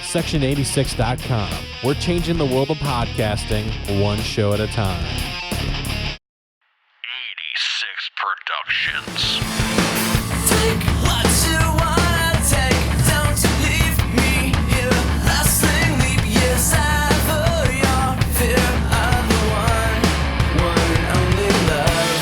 Section86.com. We're changing the world of podcasting one show at a time. 86 Productions. Take what you wanna take. Don't leave me here. Lasting leap years ever your fear of the one and only love.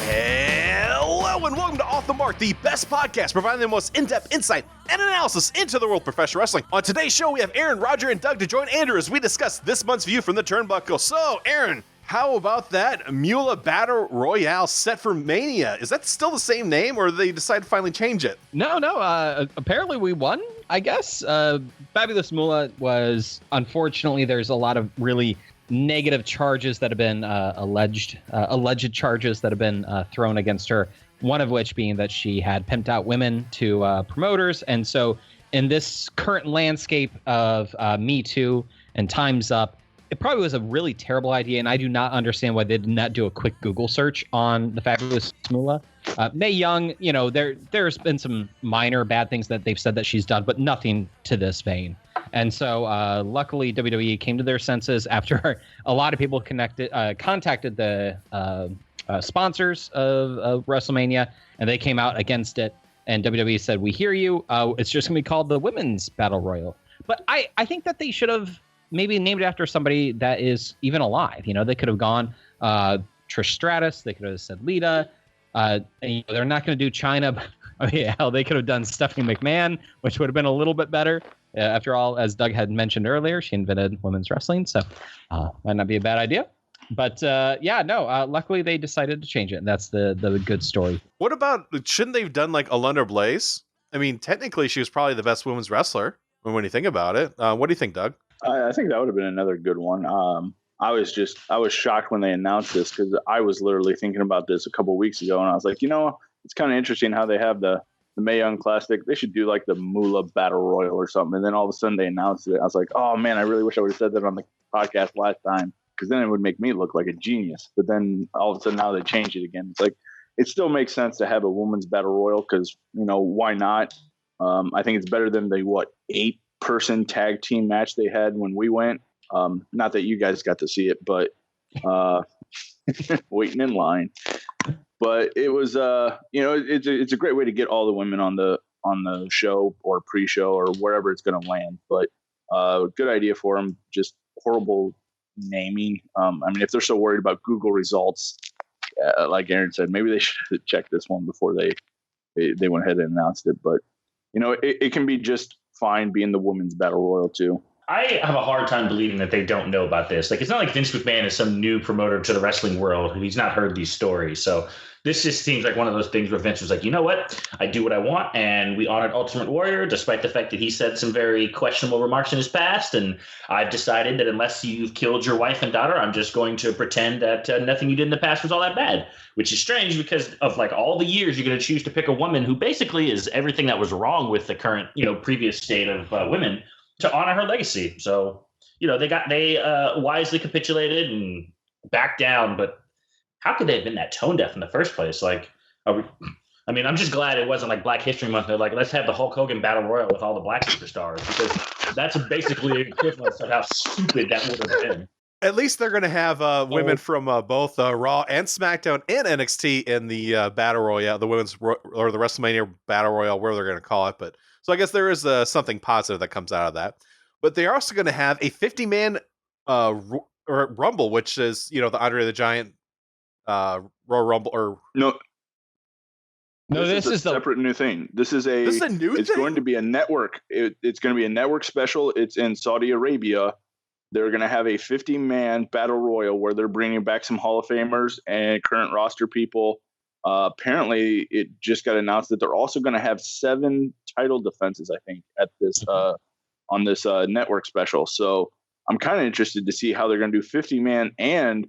Hello and welcome to Off the Mark, the best podcast providing the most in-depth insight and analysis into the world of professional wrestling. On today's show, we have Aaron, Roger, and Doug to join Andrew as we discuss this month's view from the turnbuckle. So, Aaron, how about that Mula Battle Royale set for Mania? Is that still the same name, or did they decide to finally change it? No. Apparently we won, I guess. Fabulous Moolah was, unfortunately, there's a lot of really negative charges that have been alleged charges that have been thrown against her. One of which being that she had pimped out women to promoters. And so in this current landscape of Me Too and Time's Up, it probably was a really terrible idea, and I do not understand why they did not do a quick Google search on the Fabulous Moolah. Mae Young, there's been some minor bad things that they've said that she's done, but nothing to this vein. And so luckily WWE came to their senses after a lot of people contacted the sponsors of WrestleMania, and they came out against it. And WWE said, "We hear you. It's just going to be called the Women's Battle Royal." But I think that they should have maybe named it after somebody that is even alive. They could have gone Trish Stratus. They could have said Lita. They're not going to do China. But hell, they could have done Stephanie McMahon, which would have been a little bit better. After all, as Doug had mentioned earlier, she invented women's wrestling, so might not be a bad idea. But luckily they decided to change it, and that's the good story. What about, shouldn't they have done like Alundra Blaze? I mean, technically she was probably the best women's wrestler when you think about it. What do you think, Doug? I think that would have been another good one. I was shocked when they announced this, because I was literally thinking about this a couple of weeks ago, and I was like, it's kind of interesting how they have the Mae Young Classic. They should do like the Moolah Battle Royal or something. And then all of a sudden they announced it. I was like, oh man, I really wish I would have said that on the podcast last time, because then it would make me look like a genius. But then all of a sudden now they change it again. It's like, it still makes sense to have a women's battle royal, because why not? I think it's better than the 8-person tag team match they had when we went. Not that you guys got to see it, but waiting in line. But it was it's a great way to get all the women on the show or pre-show or wherever it's going to land. But good idea for them. Just horrible naming. If they're so worried about Google results, like Aaron said, maybe they should have checked this one before they went ahead and announced it. But it can be just fine being the women's battle royal too. I have a hard time believing that they don't know about this. Like, it's not like Vince McMahon is some new promoter to the wrestling world and he's not heard these stories. So this just seems like one of those things where Vince was like, you know what? I do what I want. And we honored Ultimate Warrior, despite the fact that he said some very questionable remarks in his past. And I've decided that unless you've killed your wife and daughter, I'm just going to pretend that nothing you did in the past was all that bad, which is strange because of like all the years you're going to choose to pick a woman who basically is everything that was wrong with the current, previous state of women, to honor her legacy. So, they wisely capitulated and backed down, but how could they have been that tone deaf in the first place? Like, I'm just glad it wasn't like Black History Month. They're like, let's have the Hulk Hogan Battle Royal with all the black superstars, because that's basically an equivalent of how stupid that would have been. At least they're going to have women from both Raw and SmackDown and NXT in the Battle Royale, the women's or the WrestleMania Battle Royale, whatever they're going to call it. But so I guess there is something positive that comes out of that. But they're also going to have a 50-man Rumble, which is the Andre the Giant Royal Rumble. Or no, this is a separate new thing. This is a new thing? It's going to be a network. It's going to be a network special. It's in Saudi Arabia. They're going to have a 50-man battle royal where they're bringing back some Hall of Famers and current roster people. Apparently, it just got announced that they're also going to have 7 title defenses, I think, at this on this network special. So I'm kind of interested to see how they're going to do 50-man and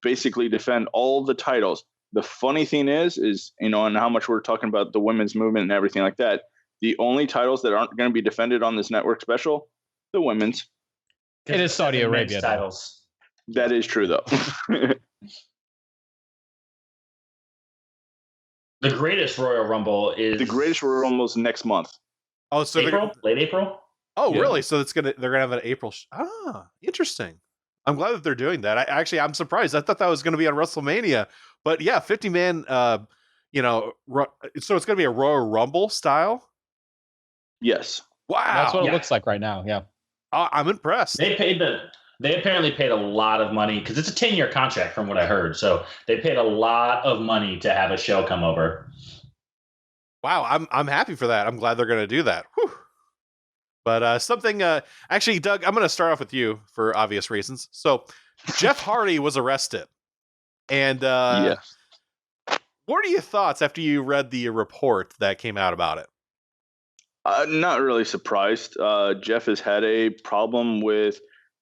basically defend all the titles. The funny thing is, and how much we're talking about the women's movement and everything like that, the only titles that aren't going to be defended on this network special, the women's. It is Saudi Arabia titles. That is true, though. The greatest Royal Rumble is next month. Oh, so late April. Oh, yeah. Really? So they're gonna have an April. Interesting. I'm glad that they're doing that. I'm surprised. I thought that was going to be on WrestleMania, but yeah, 50 man. So it's going to be a Royal Rumble style. Yes. Wow. That's what it looks like right now. Yeah. I'm impressed. They apparently paid a lot of money because it's a 10-year contract from what I heard. So they paid a lot of money to have a show come over. Wow. I'm happy for that. I'm glad they're going to do that. Whew. But actually, Doug, I'm going to start off with you for obvious reasons. So Jeff Hardy was arrested. And yes. What are your thoughts after you read the report that came out about it? Not really surprised. Jeff has had a problem with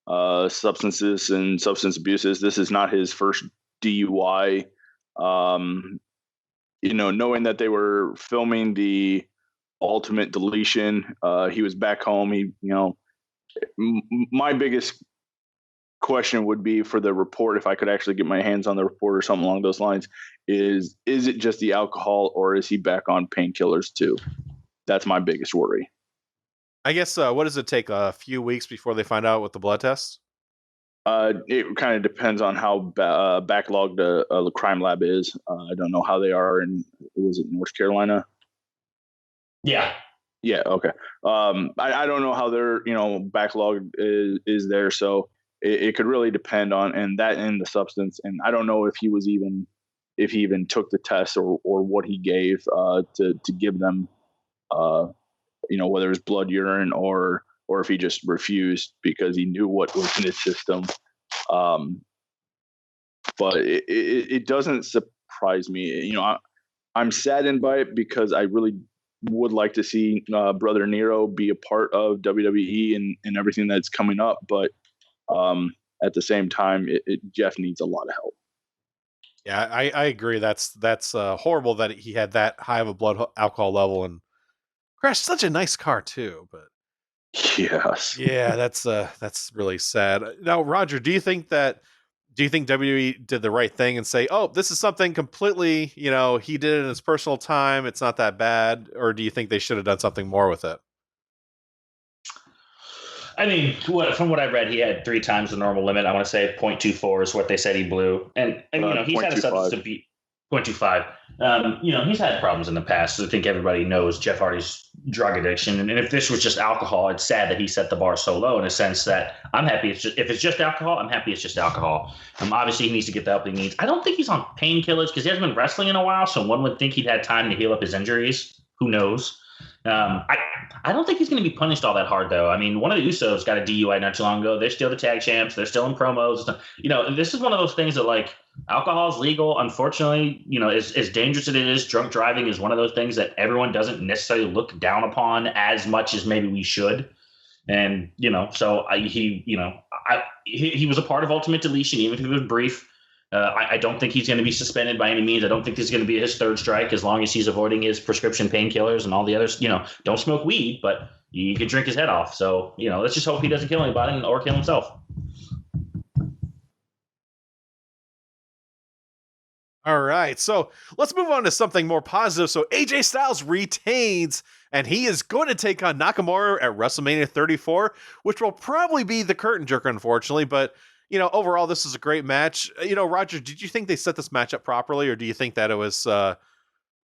substances and substance abuses. This is not his first DUI. Knowing that they were filming the Ultimate Deletion, he was back home. My biggest question would be for the report, if I could actually get my hands on the report or something along those lines, is it just the alcohol or is he back on painkillers too? That's my biggest worry. I guess, what does it take, a few weeks before they find out with the blood tests? It kind of depends on how backlogged the crime lab is. I don't know how they are was it North Carolina? Yeah. Yeah. Okay. I don't know how their backlog is there, so it could really depend on and the substance. And I don't know if he even took the test or what he gave to give them, whether it's blood, urine, or if he just refused because he knew what was in his system. But it doesn't surprise me. I'm saddened by it because I really would like to see Brother Nero be a part of WWE and everything that's coming up. But at the same time, Jeff needs a lot of help. Yeah, I agree. That's horrible that he had that high of a blood alcohol level and crashed such a nice car too. But yes, yeah, that's really sad. Now, Roger, do you think WWE did the right thing and say, "Oh, this is something completely, he did it in his personal time. It's not that bad," or do you think they should have done something more with it? I mean, from what I read, he had 3 times the normal limit. I want to say 0.24 is what they said he blew, and he's had a substance abuse. 0.25. He's had problems in the past. So I think everybody knows Jeff Hardy's drug addiction, and if this was just alcohol, it's sad that he set the bar so low. In a sense that I'm happy if it's just alcohol, I'm happy it's just alcohol. Obviously, he needs to get the help he needs. I don't think he's on painkillers because he hasn't been wrestling in a while, so one would think he'd had time to heal up his injuries. Who knows? I don't think he's going to be punished all that hard, though. I mean, one of the Usos got a DUI not too long ago. They're still the tag champs. They're still in promos. This is one of those things that, like, alcohol is legal. Unfortunately, as dangerous as it is, drunk driving is one of those things that everyone doesn't necessarily look down upon as much as maybe we should. And, so he was a part of Ultimate Deletion, even if it was brief. I don't think he's going to be suspended by any means. I don't think this is going to be his third strike as long as he's avoiding his prescription painkillers and all the others. Don't smoke weed, but you can drink his head off. So, let's just hope he doesn't kill anybody or kill himself. All right, so let's move on to something more positive. So AJ Styles retains, and he is going to take on Nakamura at WrestleMania 34, which will probably be the curtain jerker, unfortunately, but overall, this is a great match. Roger, did you think they set this match up properly, or do you think that it was,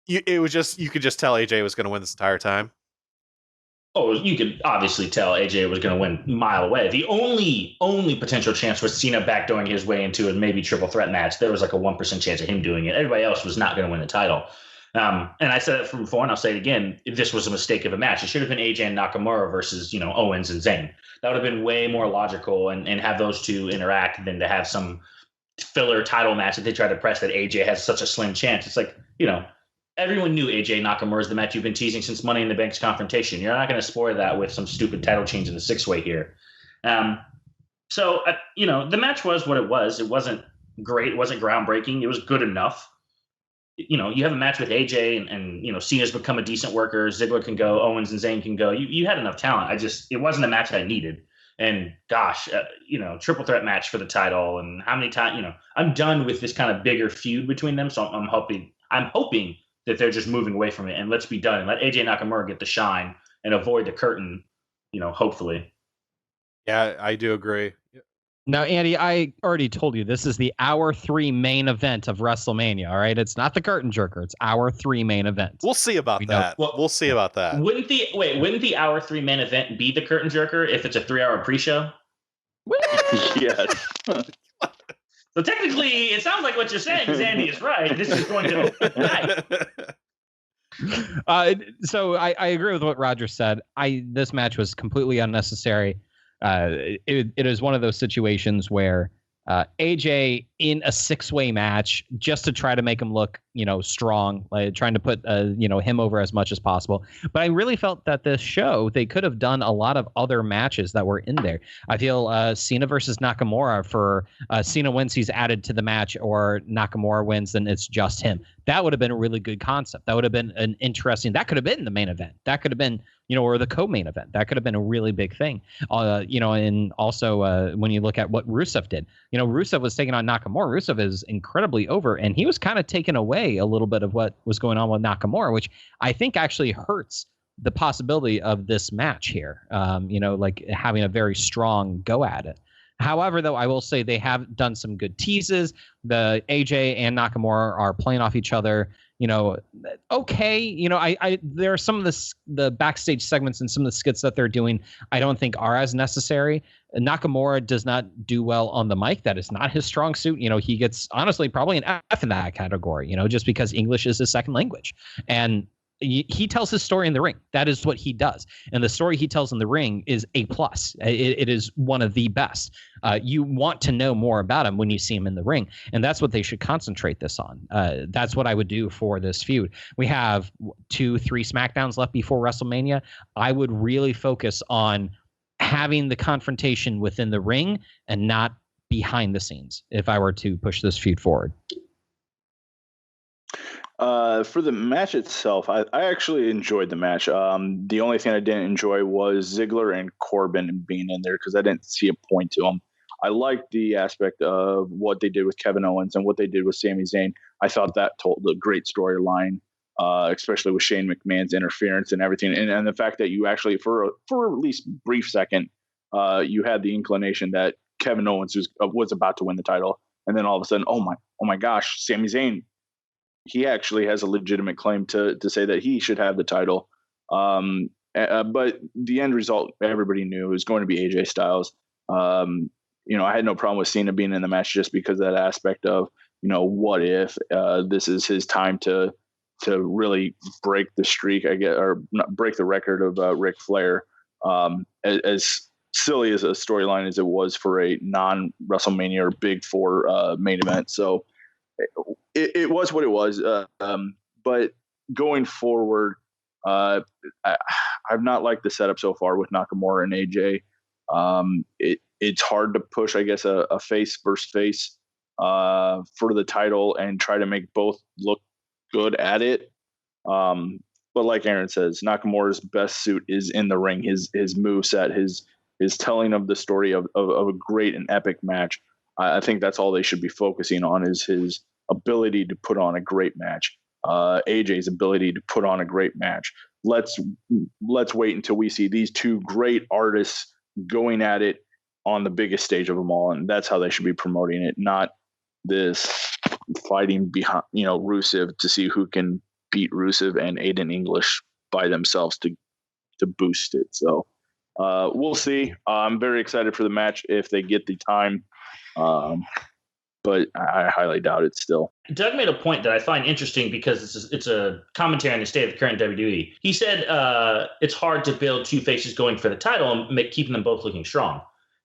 you could just tell AJ was going to win this entire time? Oh, you could obviously tell AJ was going to win a mile away. The only potential chance was Cena backdooring his way into a maybe triple threat match. There was like a 1% chance of him doing it. Everybody else was not going to win the title. And I said it from before, and I'll say it again. This was a mistake of a match. It should have been AJ and Nakamura versus, Owens and Zayn. That would have been way more logical and have those two interact than to have some filler title match that they try to press that AJ has such a slim chance. It's like, everyone knew AJ Nakamura is the match you've been teasing since Money in the Bank's confrontation. You're not going to spoil that with some stupid title change in the 6-way here. So the match was what it was. It wasn't great. It wasn't groundbreaking. It was good enough. You have a match with AJ and Cena's become a decent worker. Ziggler can go. Owens and Zayn can go. You had enough talent. It wasn't a match I needed. And gosh, triple threat match for the title. And how many times, I'm done with this kind of bigger feud between them. So I'm hoping that they're just moving away from it and let's be done and let AJ Nakamura get the shine and avoid the curtain, hopefully. Yeah, I do agree. Now, Andy, I already told you this is the hour 3 main event of WrestleMania. All right, it's not the curtain jerker; it's hour 3 main event. We'll see about that. We'll see about that. Wouldn't the hour 3 main event be the curtain jerker if it's a 3-hour pre-show? Yes. So technically, it sounds like what you're saying is Andy is right. This is going to open. So I agree with what Roger said. This match was completely unnecessary. It is one of those situations where AJ in a 6-way match just to try to make him look, strong, like trying to put, him over as much as possible. But I really felt that this show, they could have done a lot of other matches that were in there. I feel Cena versus Nakamura for Cena wins, he's added to the match, or Nakamura wins, then it's just him. That would have been a really good concept. That would have been an interesting, that could have been the main event. That could have been, or the co-main event. That could have been a really big thing. And also when you look at what Rusev did, Rusev was taking on Nakamura. Rusev is incredibly over, and he was kind of taking away a little bit of what was going on with Nakamura, which I think actually hurts the possibility of this match here. Like having a very strong go at it. However, though, I will say they have done some good teases. The AJ and Nakamura are playing off each other. Okay. There are some of the backstage segments and some of the skits that they're doing I don't think are as necessary. Nakamura does not do well on the mic. That is not his strong suit. He gets honestly probably an F in that category, just because English is his second language. And he tells his story in the ring. That is what he does. And the story he tells in the ring is A+. It is one of the best. You want to know more about him when you see him in the ring. And that's what they should concentrate this on. That's what I would do for this feud. We have 2-3 SmackDowns left before WrestleMania. I would really focus on having the confrontation within the ring and not behind the scenes if I were to push this feud forward. For the match itself, I actually enjoyed the match. The only thing I didn't enjoy was Ziggler and Corbin being in there because I didn't see a point to them. I liked the aspect of what they did with Kevin Owens and what they did with Sami Zayn. I thought that told a great storyline, especially with Shane McMahon's interference and everything. And the fact that you actually, for at least a brief second, you had the inclination that Kevin Owens was about to win the title. And then all of a sudden, oh my gosh, Sami Zayn, he actually has a legitimate claim to say that he should have the title. But the end result, everybody knew it was going to be AJ Styles. I had no problem with Cena being in the match just because of that aspect of, what if this is his time to really break the streak, or not break the record of Ric Flair. As silly as a storyline as it was for a non-WrestleMania or Big Four main event. So it was what it was. But going forward, I've not liked the setup so far with Nakamura and AJ. It's hard to push, I guess, a face versus face for the title and try to make both look good at it. But like Aaron says, Nakamura's best suit is in the ring. His moveset, his telling of the story of a great and epic match. I think that's all they should be focusing on, is his ability to put on a great match. AJ's ability to put on a great match. Let's wait until we see these two great artists going at it on the biggest stage of them all, and that's how they should be promoting it, not this fighting behind Rusev to see who can beat Rusev and Aiden English by themselves to boost it. So we'll see. I'm very excited for the match if they get the time. But I highly doubt it still. Doug made a point that I find interesting because it's a commentary on the state of current WWE. He said it's hard to build two faces going for the title and keeping them both looking strong.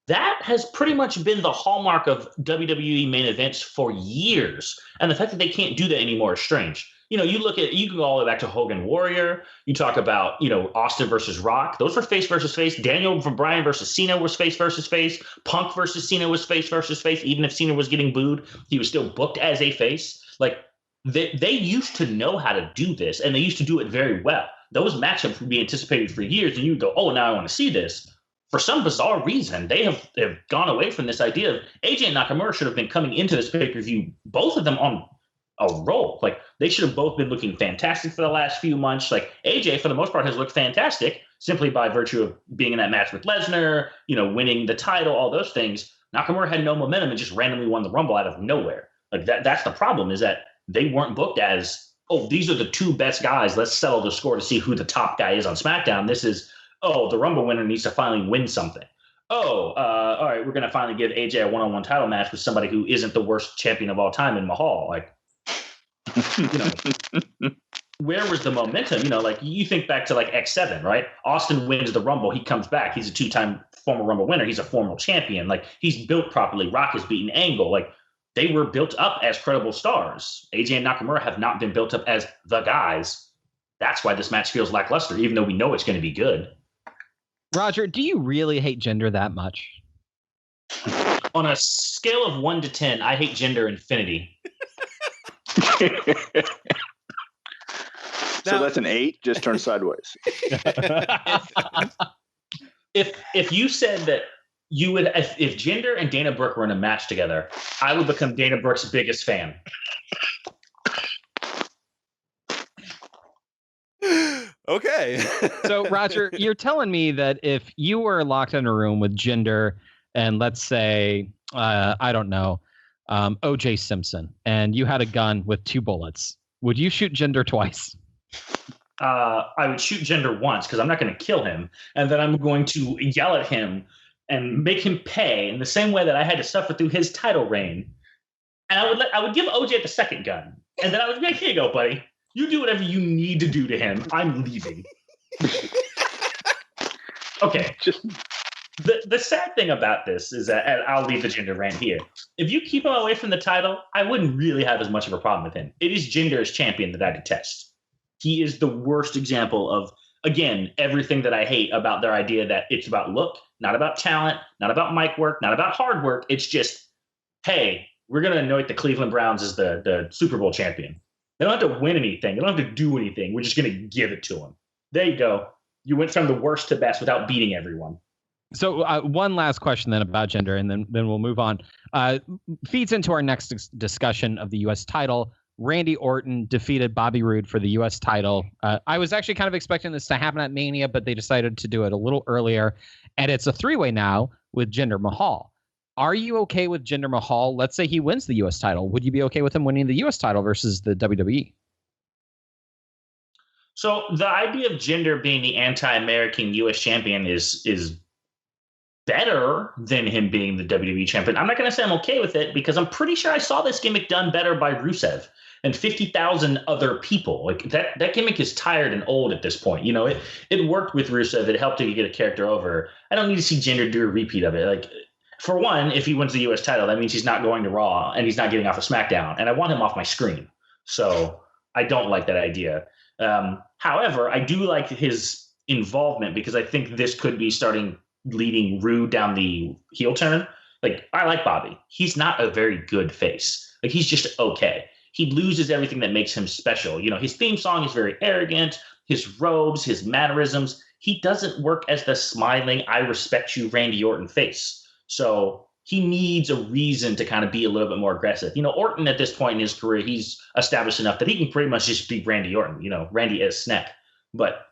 That has pretty much been the hallmark of WWE main events for years. And the fact that they can't do that anymore is strange. You can go all the way back to Hogan Warrior. You talk about, Austin versus Rock. Those were face versus face. Daniel Bryan versus Cena was face versus face. Punk versus Cena was face versus face. Even if Cena was getting booed, he was still booked as a face. Like they used to know how to do this, and they used to do it very well. Those matchups would be anticipated for years, and you would go, oh, now I want to see this. For some bizarre reason, they have gone away from this idea of AJ and Nakamura should have been coming into this pay-per-view, both of them on a roll. Like they should have both been looking fantastic for the last few months. Like AJ, for the most part, has looked fantastic simply by virtue of being in that match with Lesnar, winning the title, all those things. Nakamura had no momentum and just randomly won the Rumble out of nowhere. Like that's the problem, is that they weren't booked as, oh, these are the two best guys. Let's settle the score to see who the top guy is on SmackDown. This is, oh, the Rumble winner needs to finally win something. Oh, all right, we're going to finally give AJ a one-on-one title match with somebody who isn't the worst champion of all time in Mahal. Like, where was the momentum? Like you think back to like X7, right? Austin wins the Rumble. He comes back. He's a two-time former Rumble winner. He's a former champion. Like he's built properly. Rock has beaten Angle. Like they were built up as credible stars. AJ and Nakamura have not been built up as the guys. That's why this match feels lackluster, even though we know it's going to be good. Roger, do you really hate Jinder that much? On a scale of 1 to 10, I hate Jinder infinity. So that's an 8, just turn sideways. If you said that you would, if Jinder and Dana Brooke were in a match together, I would become Dana Brooke's biggest fan. Okay. So, Roger, you're telling me that if you were locked in a room with Jinder and let's say, I don't know, O.J. Simpson, and you had a gun with 2 bullets, would you shoot Jinder twice? I would shoot Jinder once because I'm not going to kill him, and then I'm going to yell at him and make him pay in the same way that I had to suffer through his title reign. And I would give OJ the second gun, and then I would be like, "Here you go, buddy. You do whatever you need to do to him. I'm leaving." Okay. The sad thing about this is that, and I'll leave the Jinder rant here. If you keep him away from the title, I wouldn't really have as much of a problem with him. It is Jinder as champion that I detest. He is the worst example of, again, everything that I hate about their idea that it's about look, not about talent, not about mic work, not about hard work. It's just, hey, we're going to anoint the Cleveland Browns as the Super Bowl champion. They don't have to win anything. They don't have to do anything. We're just going to give it to them. There you go. You went from the worst to best without beating everyone. So one last question then about Jinder, and then we'll move on. Feeds into our next discussion of the U.S. title. Randy Orton defeated Bobby Roode for the U.S. title. I was actually kind of expecting this to happen at Mania, but they decided to do it a little earlier. And it's a 3-way now with Jinder Mahal. Are you okay with Jinder Mahal? Let's say he wins the U.S. title. Would you be okay with him winning the U.S. title versus the WWE? So the idea of Jinder being the anti-American U.S. champion is better than him being the WWE champion. I'm not going to say I'm okay with it because I'm pretty sure I saw this gimmick done better by Rusev and 50,000 other people. Like that gimmick is tired and old at this point. It worked with Rusev. It helped to get a character over. I don't need to see Jinder do a repeat of it. Like, for one, if he wins the U.S. title, that means he's not going to Raw and he's not getting off of SmackDown. And I want him off my screen. So I don't like that idea. However, I do like his involvement because I think this could be leading Rude down the heel turn. Like, I like Bobby. He's not a very good face. Like, he's just okay. He loses everything that makes him special. His theme song is very arrogant. His robes, his mannerisms. He doesn't work as the smiling, I respect you, Randy Orton face. So he needs a reason to kind of be a little bit more aggressive. Orton at this point in his career, he's established enough that he can pretty much just be Randy Orton, Randy as Snap. But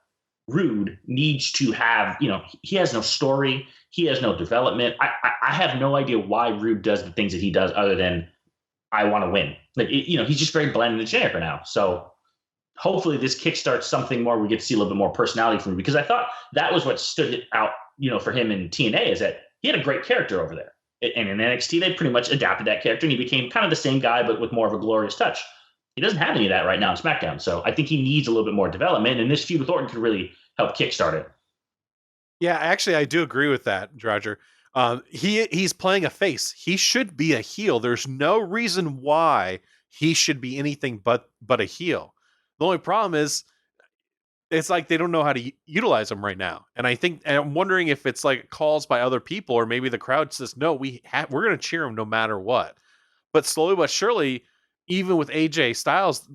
Rude needs to have, he has no story. He has no development. I have no idea why Rude does the things that he does other than I want to win. Like, he's just very bland and generic right now. So hopefully this kickstarts something more. We get to see a little bit more personality from him because I thought that was what stood out, for him in TNA is that he had a great character over there. And in NXT, they pretty much adapted that character and he became kind of the same guy, but with more of a glorious touch. He doesn't have any of that right now in SmackDown. So I think he needs a little bit more development, and this feud with Orton could really help kickstart it. Yeah, actually, I do agree with that, Roger. He's playing a face. He should be a heel. There's no reason why he should be anything but a heel. The only problem is it's like they don't know how to utilize him right now. And I'm wondering if it's like calls by other people or maybe the crowd says, no, we're going to cheer him no matter what. But slowly but surely, even with AJ Styles,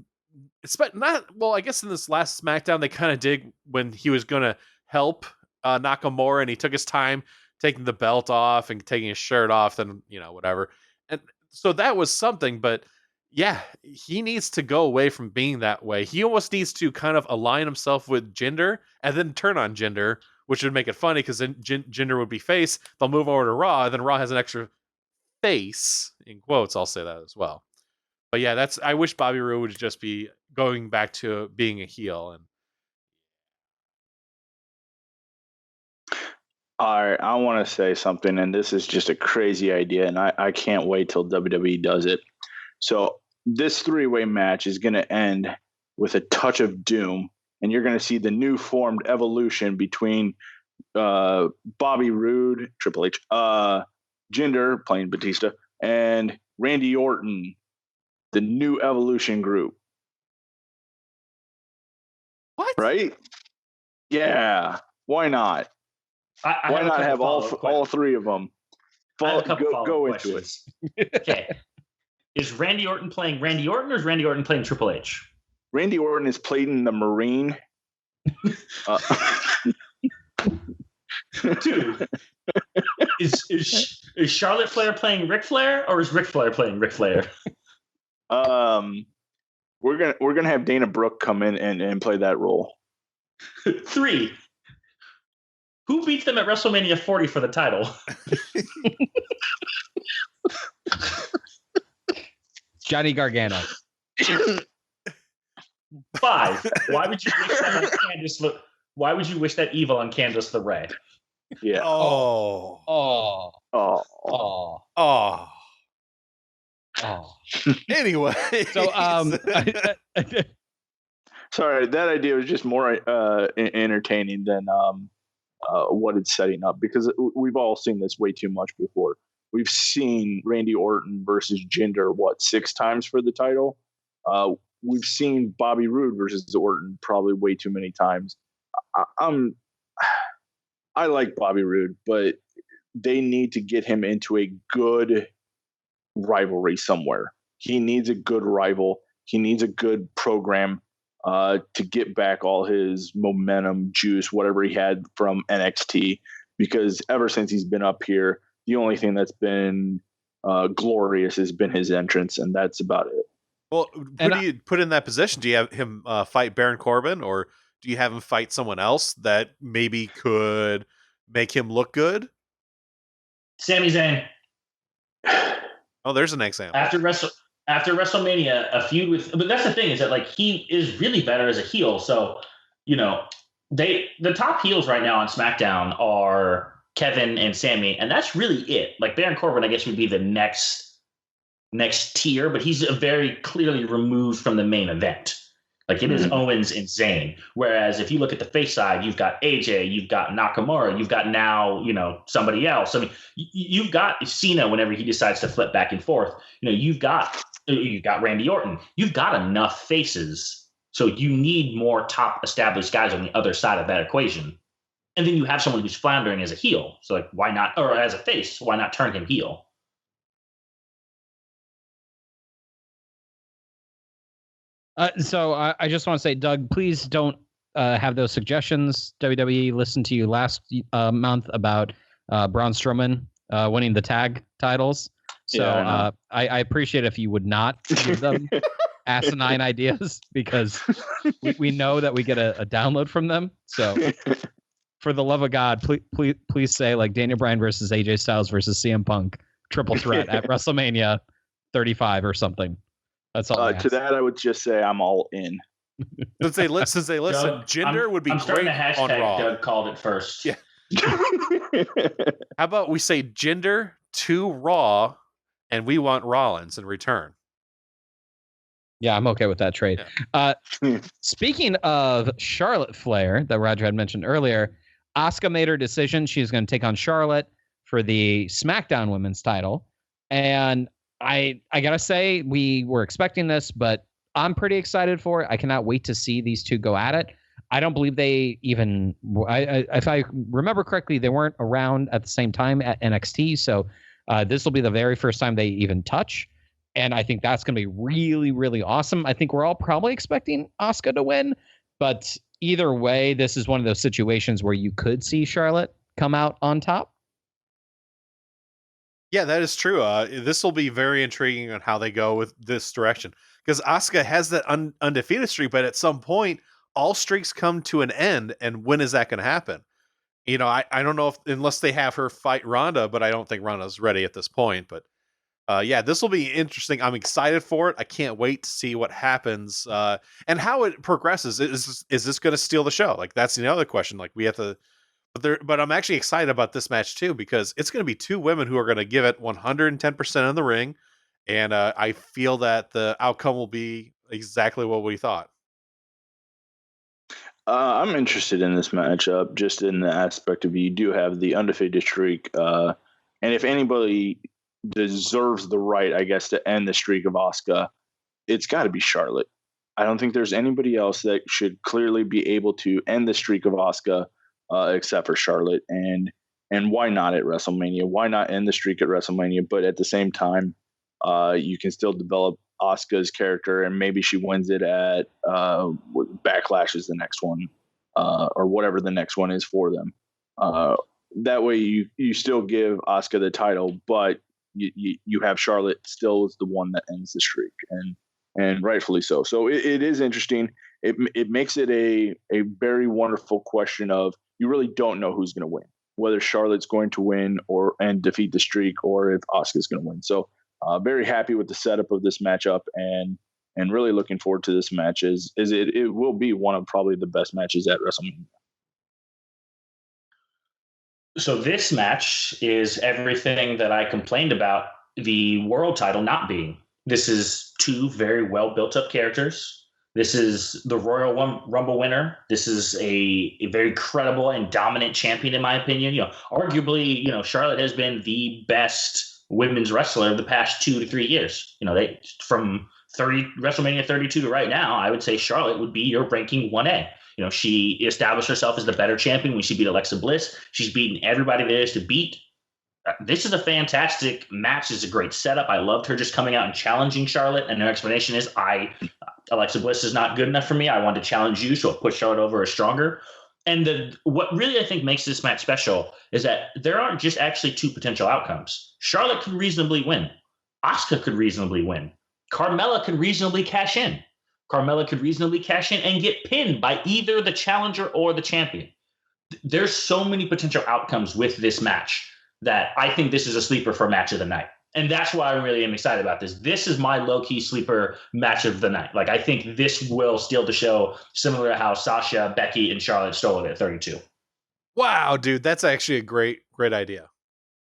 I guess in this last SmackDown, they kind of did when he was going to help Nakamura and he took his time taking the belt off and taking his shirt off and, whatever. And so that was something, but Yeah, he needs to go away from being that way. He almost needs to kind of align himself with Jinder and then turn on Jinder, which would make it funny because then Jinder would be face. They'll move over to Raw, and then Raw has an extra face, in quotes. I'll say that as well. But yeah, I wish Bobby Roode would just be going back to being a heel. And all right, I want to say something, and this is just a crazy idea, and I can't wait till WWE does it. So this 3-way match is going to end with a touch of doom, and you're going to see the new formed evolution between Bobby Roode, Triple H, Jinder playing Batista, and Randy Orton, the new Evolution group. What? Right? Yeah. Why not? Why not have all three of them? Go into it. Okay. Is Randy Orton playing Randy Orton, or is Randy Orton playing Triple H? Randy Orton is playing the Marine. Dude, is Charlotte Flair playing Ric Flair, or is Ric Flair playing Ric Flair? We're gonna have Dana Brooke come in and play that role. 3. Who beats them at WrestleMania 40 for the title? Johnny Gargano. 5. Why would you wish that on Candice? Why would you wish that evil on Candice LeRae? Yeah. Anyway, so sorry, that idea was just more entertaining than what it's setting up, because we've all seen this way too much before. We've seen Randy Orton versus Jinder 6 times for the title. We've seen Bobby Roode versus Orton probably way too many times. I like Bobby Roode, but they need to get him into a good rivalry somewhere. He needs a good rival. He needs a good program to get back all his momentum, juice, whatever he had from NXT, because ever since he's been up here, the only thing that's been glorious has been his entrance, and that's about it. Well, who do you put in that position? Do you have him fight Baron Corbin, or do you have him fight someone else that maybe could make him look good? Sami Zayn. Oh, there's an example. After WrestleMania, a feud with, but that's the thing, is that like he is really better as a heel. So, the top heels right now on SmackDown are Kevin and Sami, and that's really it. Like Baron Corbin, I guess, would be the next tier, but he's very clearly removed from the main event. Like it is Owens and Zayn. Whereas if you look at the face side, you've got AJ, you've got Nakamura, you've got now, somebody else. I mean, you've got Cena whenever he decides to flip back and forth. You've got Randy Orton. You've got enough faces. So you need more top established guys on the other side of that equation. And then you have someone who's floundering as a heel. So like, why not, or as a face, why not turn him heel? So I just want to say, Doug, please don't have those suggestions. WWE listened to you last month about Braun Strowman winning the tag titles. So yeah, I appreciate if you would not give them asinine ideas, because we know that we get a download from them. So for the love of God, please say like Daniel Bryan versus AJ Styles versus CM Punk triple threat at WrestleMania 35 or something. That's all. To that, I would just say I'm all in. Since they listen, Doug, Jinder would be I'm great on Raw. Doug called it first. Yeah. How about we say Jinder to Raw, and we want Rollins in return? Yeah, I'm okay with that trade. Yeah. Speaking of Charlotte Flair, that Roger had mentioned earlier, Asuka made her decision. She's going to take on Charlotte for the SmackDown Women's title, and I gotta say, we were expecting this, but I'm pretty excited for it. I cannot wait to see these two go at it. I don't believe they even, if I remember correctly, they weren't around at the same time at NXT. So this will be the very first time they even touch. And I think that's going to be really, really awesome. I think we're all probably expecting Asuka to win, but either way, this is one of those situations where you could see Charlotte come out on top. Yeah, that is true. This will be very intriguing on how they go with this direction because Asuka has that undefeated streak, but at some point, all streaks come to an end, and when is that going to happen? I don't know if unless they have her fight Ronda, but I don't think Ronda's ready at this point. But yeah, this will be interesting. I'm excited for it. I can't wait to see what happens and how it progresses. Is this going to steal the show? Like that's the other question. Like we have to. But I'm actually excited about this match too because it's going to be two women who are going to give it 110% in the ring, and I feel that the outcome will be exactly what we thought. I'm interested in this matchup just in the aspect of you do have the undefeated streak, and if anybody deserves the right, I guess, to end the streak of Asuka, it's got to be Charlotte. I don't think there's anybody else that should clearly be able to end the streak of Asuka except for Charlotte. And why not at WrestleMania? Why not end the streak at WrestleMania? But at the same time, you can still develop Asuka's character, and maybe she wins it at Backlash is the next one, or whatever the next one is for them. That way, you still give Asuka the title, but you have Charlotte still as the one that ends the streak, and rightfully so. So it is interesting. It makes it a very wonderful question of you really don't know who's going to win, whether Charlotte's going to win and defeat the streak, or if Asuka's going to win. So very happy with the setup of this matchup, and really looking forward to this match. As it will be one of probably the best matches at WrestleMania. So this match is everything that I complained about the world title not being. This is two very well built up characters. This is the Royal Rumble winner. This is a very credible and dominant champion, in my opinion. Arguably, Charlotte has been the best women's wrestler of the past 2 to 3 years. They from WrestleMania 32 to right now, I would say Charlotte would be your ranking 1A. She established herself as the better champion when she beat Alexa Bliss. She's beaten everybody there is to beat. This is a fantastic match. It's a great setup. I loved her just coming out and challenging Charlotte. And her explanation is, Alexa Bliss is not good enough for me. I want to challenge you, so I'll put Charlotte over as stronger. And what really I think makes this match special is that there aren't just actually two potential outcomes. Charlotte could reasonably win. Asuka could reasonably win. Carmella could reasonably cash in. Carmella could reasonably cash in and get pinned by either the challenger or the champion. There's so many potential outcomes with this match that I think this is a sleeper for match of the night. And that's why I really am excited about this. This is my low-key sleeper match of the night. Like, I think this will steal the show, similar to how Sasha, Becky, and Charlotte stole it at 32. Wow, dude, that's actually a great idea.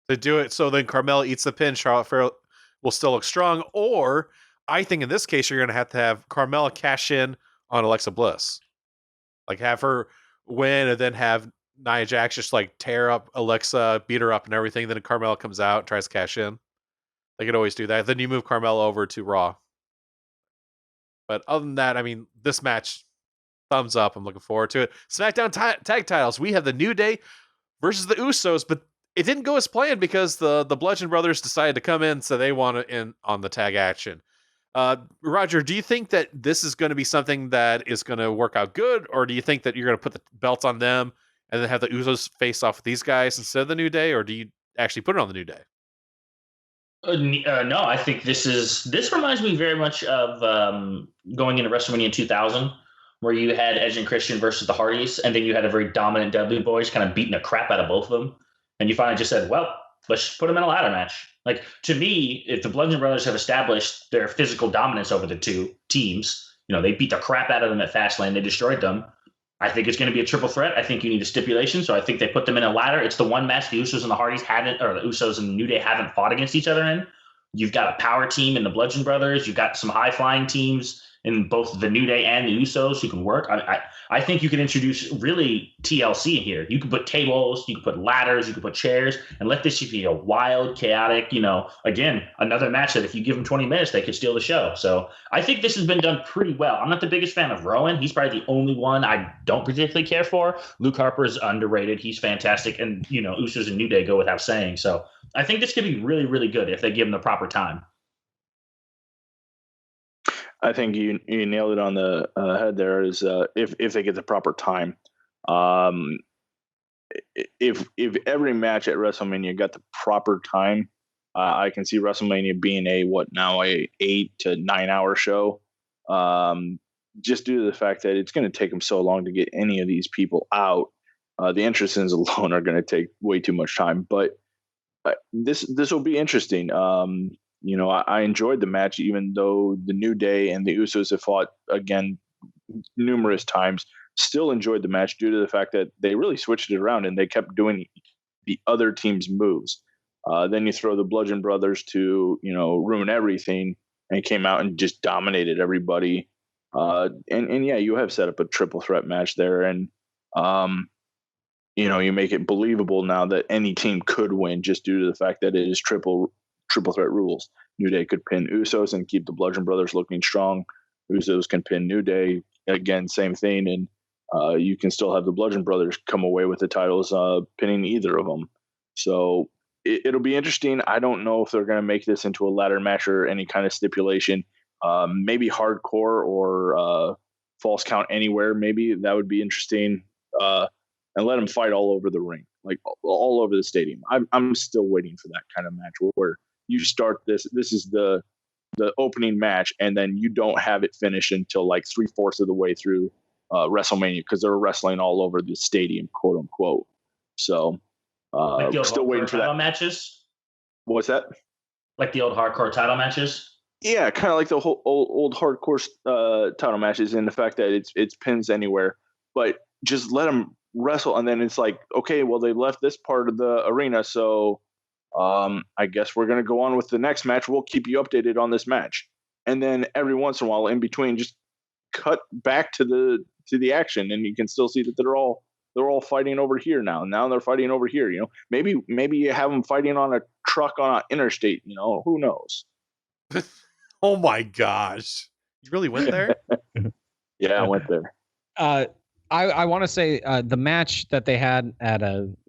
To do it so then Carmella eats the pin, Charlotte will still look strong, or I think in this case you're going to have Carmella cash in on Alexa Bliss. Like, have her win and then have Nia Jax just like tear up Alexa, beat her up and everything. Then Carmella comes out and tries to cash in. They could always do that. Then you move Carmella over to Raw. But other than that, I mean, this match, thumbs up. I'm looking forward to it. SmackDown tag titles. We have the New Day versus the Usos, but it didn't go as planned because the Bludgeon Brothers decided to come in, so they want to in on the tag action. Roger, do you think that this is going to be something that is going to work out good, or do you think that you're going to put the belts on them and then have the Usos face off with these guys instead of the New Day, or do you actually put it on the New Day? No, I think this reminds me very much of going into WrestleMania 2000, where you had Edge and Christian versus the Hardys, and then you had a very dominant Dudley Boys kind of beating the crap out of both of them. And you finally just said, well, let's put them in a ladder match. Like, to me, if the Bludgeon Brothers have established their physical dominance over the two teams, they beat the crap out of them at Fastlane, they destroyed them. I think it's going to be a triple threat. I think you need a stipulation, so I think they put them in a ladder. It's the one match the Usos and the Hardys haven't, or the Usos and the New Day haven't fought against each other in. You've got a power team in the Bludgeon Brothers. You've got some high-flying teams in both the New Day and the Usos who can work. I think you can introduce really TLC in here. You can put tables, you can put ladders, you can put chairs, and let this be a wild, chaotic, again, another match that if you give them 20 minutes, they could steal the show. So I think this has been done pretty well. I'm not the biggest fan of Rowan. He's probably the only one I don't particularly care for. Luke Harper is underrated. He's fantastic. And, Usos and New Day go without saying. So I think this could be really, really good if they give them the proper time. I think you nailed it on the head there. Is if they get the proper time, if every match at WrestleMania got the proper time, I can see WrestleMania being a 8 to 9 hour show. Just due to the fact that it's going to take them so long to get any of these people out. The entrances alone are going to take way too much time, but this will be interesting. I enjoyed the match, even though the New Day and the Usos have fought again numerous times. Still enjoyed the match due to the fact that they really switched it around and they kept doing the other team's moves. Then you throw the Bludgeon Brothers to ruin everything, and came out and just dominated everybody. And yeah, you have set up a triple threat match there, and you make it believable now that any team could win just due to the fact that it is triple threat rules. New Day could pin Usos and keep the Bludgeon Brothers looking strong. Usos can pin New Day, again, same thing, and you can still have the Bludgeon Brothers come away with the titles, pinning either of them. So it'll be interesting. I don't know if they're going to make this into a ladder match or any kind of stipulation. Maybe hardcore or false count anywhere. Maybe that would be interesting. And let them fight all over the ring, like all over the stadium. I'm still waiting for that kind of match where you start this. This is the opening match, and then you don't have it finished until like 3/4 of the way through WrestleMania, because they're wrestling all over the stadium, quote unquote. So like the old still waiting for that matches. What's that? Like the old hardcore title matches. Yeah, kind of like the whole old hardcore title matches, in the fact that it's pins anywhere, but just let them wrestle. And then it's like, okay, well, they left this part of the arena, so I guess we're going to go on with the next match. We'll keep you updated on this match. And then every once in a while in between, just cut back to the action, and you can still see that they're all fighting over here now. Now they're fighting over here. Maybe you have them fighting on a truck on an interstate. Who knows? Oh my gosh! You really went there? Yeah, I went there. I want to say the match that they had at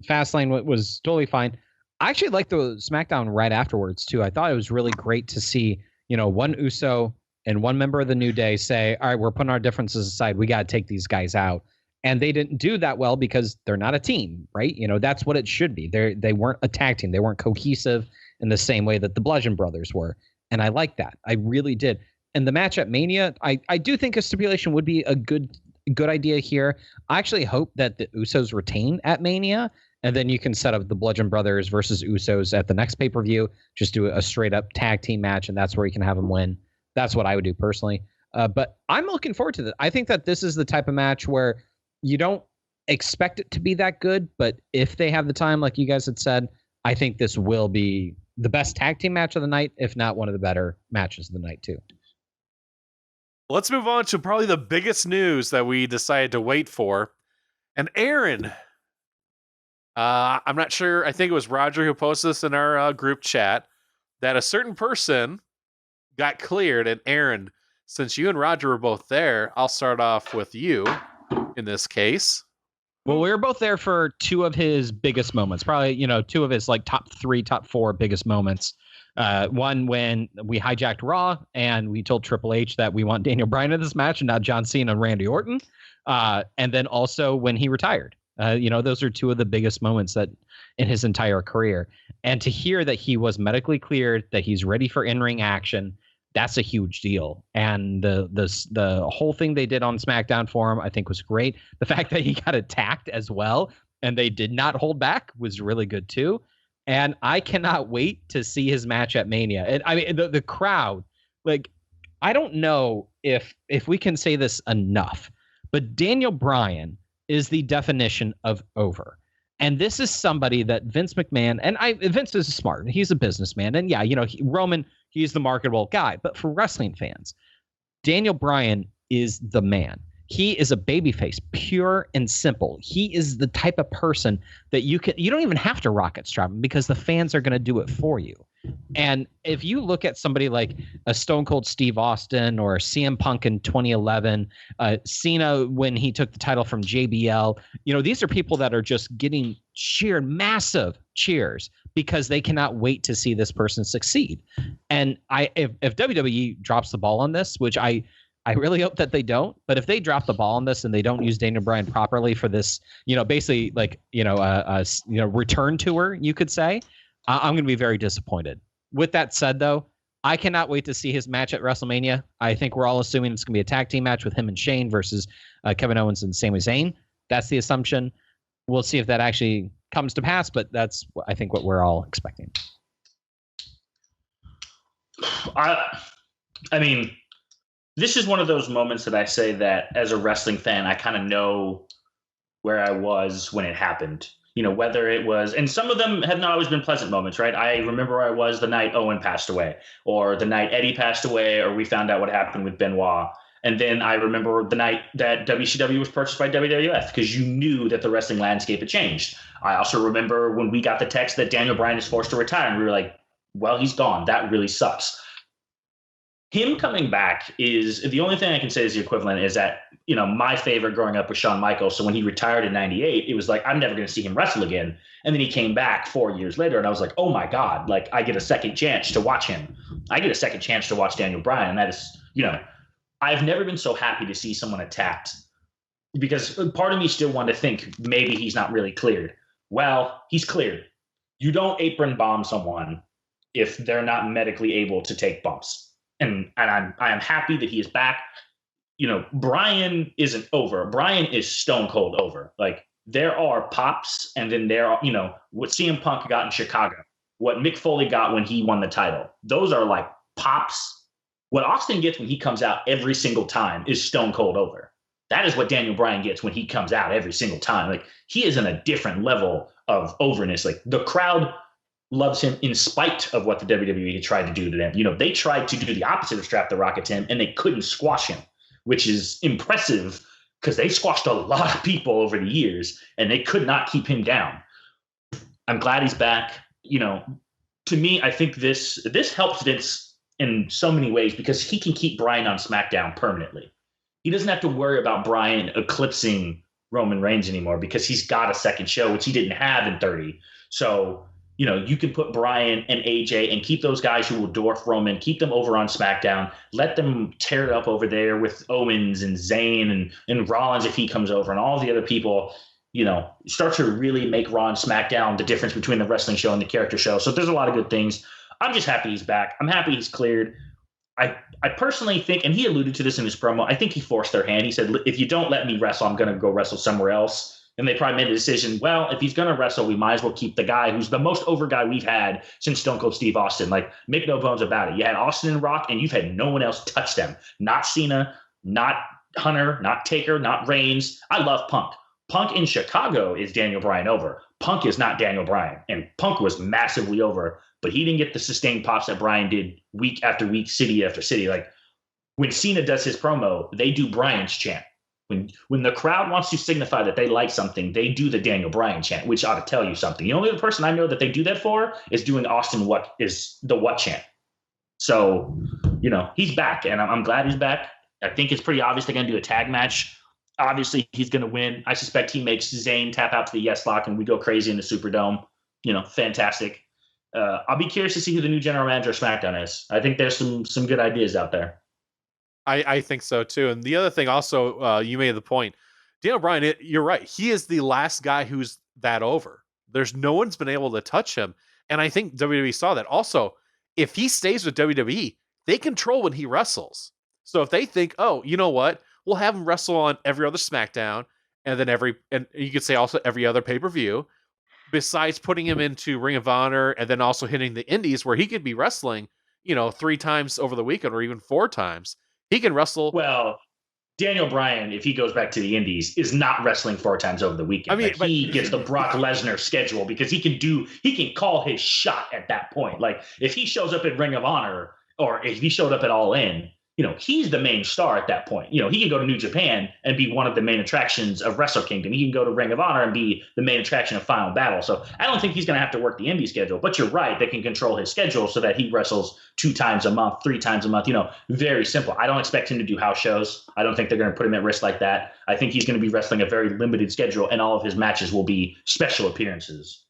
Fastlane was totally fine. I actually liked the SmackDown right afterwards too. I thought it was really great to see, one Uso and one member of the New Day say, all right, we're putting our differences aside. We got to take these guys out. And they didn't do that well because they're not a team, right? That's what it should be. They weren't a tag team. They weren't cohesive in the same way that the Bludgeon Brothers were. And I like that. I really did. And the match at Mania, I do think a stipulation would be a good idea here. I actually hope that the Usos retain at Mania, and then you can set up the Bludgeon Brothers versus Usos at the next pay-per-view. Just do a straight-up tag team match, and that's where you can have them win. That's what I would do personally. But I'm looking forward to that. I think that this is the type of match where you don't expect it to be that good, but if they have the time, like you guys had said, I think this will be the best tag team match of the night, if not one of the better matches of the night, too. Let's move on to probably the biggest news that we decided to wait for. And Aaron, I'm not sure, I think it was Roger who posted this in our group chat, that a certain person got cleared. And Aaron, since you and Roger were both there, I'll start off with you in this case. Well, we were both there for two of his biggest moments, probably, two of his like top 3, top 4 biggest moments. One when we hijacked Raw and we told Triple H that we want Daniel Bryan in this match and not John Cena and Randy Orton. And then also when he retired. Those are two of the biggest moments that in his entire career. And to hear that he was medically cleared, that he's ready for in-ring action, that's a huge deal. And the whole thing they did on SmackDown for him, I think, was great. The fact that he got attacked as well and they did not hold back was really good too. And I cannot wait to see his match at Mania. And I mean, the crowd, like, I don't know if we can say this enough, but Daniel Bryan is the definition of over. And this is somebody that Vince McMahon, and Vince is smart. He's a businessman. And yeah, Roman, he's the marketable guy. But for wrestling fans, Daniel Bryan is the man. He is a babyface, pure and simple. He is the type of person that you don't even have to rocket strap him because the fans are going to do it for you. And if you look at somebody like a Stone Cold Steve Austin or CM Punk in 2011, Cena when he took the title from JBL, these are people that are just getting massive cheers because they cannot wait to see this person succeed. And if WWE drops the ball on this, which I really hope that they don't, but if they drop the ball on this and they don't use Daniel Bryan properly for this, basically like, return tour, you could say, I'm going to be very disappointed. With that said, though, I cannot wait to see his match at WrestleMania. I think we're all assuming it's going to be a tag team match with him and Shane versus Kevin Owens and Sami Zayn. That's the assumption. We'll see if that actually comes to pass, but that's, I think, what we're all expecting. I mean, this is one of those moments that I say that as a wrestling fan, I kind of know where I was when it happened. Whether it was, and some of them have not always been pleasant moments, right? I remember where I was the night Owen passed away, or the night Eddie passed away, or we found out what happened with Benoit. And then I remember the night that WCW was purchased by WWF, because you knew that the wrestling landscape had changed. I also remember when we got the text that Daniel Bryan is forced to retire, and we were like, well, he's gone. That really sucks. Him coming back is the only thing I can say is the equivalent is that, my favorite growing up was Shawn Michaels. So when he retired in 98, it was like, I'm never going to see him wrestle again. And then he came back 4 years later and I was like, oh my God, like I get a second chance to watch him. I get a second chance to watch Daniel Bryan. And that is, I've never been so happy to see someone attacked, because part of me still wanted to think maybe he's not really cleared. Well, he's cleared. You don't apron bomb someone if they're not medically able to take bumps. And I am happy that he is back. Bryan isn't over. Bryan is stone cold over. Like, there are pops, and then there are, what CM Punk got in Chicago, what Mick Foley got when he won the title. Those are like pops. What Austin gets when he comes out every single time is stone cold over. That is what Daniel Bryan gets when he comes out every single time. Like, he is in a different level of overness. Like, the crowd loves him in spite of what the WWE had tried to do to them. They tried to do the opposite of strap the rocket to him, and they couldn't squash him, which is impressive because they squashed a lot of people over the years, and they could not keep him down. I'm glad he's back. To me, I think this helps Vince in so many ways, because he can keep Bryan on SmackDown permanently. He doesn't have to worry about Bryan eclipsing Roman Reigns anymore, because he's got a second show, which he didn't have in 30. So, you can put Bryan and AJ and keep those guys who will dwarf Roman, keep them over on SmackDown, let them tear it up over there with Owens and Zayn and Rollins if he comes over, and all the other people, start to really make Raw and SmackDown the difference between the wrestling show and the character show. So there's a lot of good things. I'm just happy he's back. I'm happy he's cleared. I personally think, and he alluded to this in his promo, I think he forced their hand. He said, if you don't let me wrestle, I'm going to go wrestle somewhere else. And they probably made a decision, well, if he's going to wrestle, we might as well keep the guy who's the most over guy we've had since Stone Cold Steve Austin. Like, make no bones about it. You had Austin and Rock, and you've had no one else touch them. Not Cena, not Hunter, not Taker, not Reigns. I love Punk. Punk in Chicago is Daniel Bryan over. Punk is not Daniel Bryan. And Punk was massively over, but he didn't get the sustained pops that Bryan did week after week, city after city. Like, when Cena does his promo, they do Bryan's chant. When the crowd wants to signify that they like something, they do the Daniel Bryan chant, which ought to tell you something. The only other person I know that they do that for is doing Austin what is the what chant. So, he's back, and I'm glad he's back. I think it's pretty obvious they're going to do a tag match. Obviously, he's going to win. I suspect he makes Zayn tap out to the yes lock, and we go crazy in the Superdome. Fantastic. I'll be curious to see who the new general manager of SmackDown is. I think there's some good ideas out there. I think so too. And the other thing also, you made the point, Daniel Bryan, you're right. He is the last guy who's that over. There's no one's been able to touch him. And I think WWE saw that. Also, if he stays with WWE, they control when he wrestles. So if they think, oh, you know what? We'll have him wrestle on every other SmackDown, and then and you could say also every other pay-per-view, besides putting him into Ring of Honor and then also hitting the Indies where he could be wrestling, 3 times over the weekend or even 4 times. He can wrestle. Well, Daniel Bryan, if he goes back to the Indies, is not wrestling 4 times over the weekend. I mean, he gets the Brock Lesnar schedule because he can call his shot at that point. Like, if he shows up at Ring of Honor, or if he showed up at All In, he's the main star at that point. He can go to New Japan and be one of the main attractions of Wrestle Kingdom. He can go to Ring of Honor and be the main attraction of Final Battle. So I don't think he's going to have to work the indie schedule. But you're right, they can control his schedule so that he wrestles 2 times a month, 3 times a month. Very simple. I don't expect him to do house shows. I don't think they're going to put him at risk like that. I think he's going to be wrestling a very limited schedule, and all of his matches will be special appearances.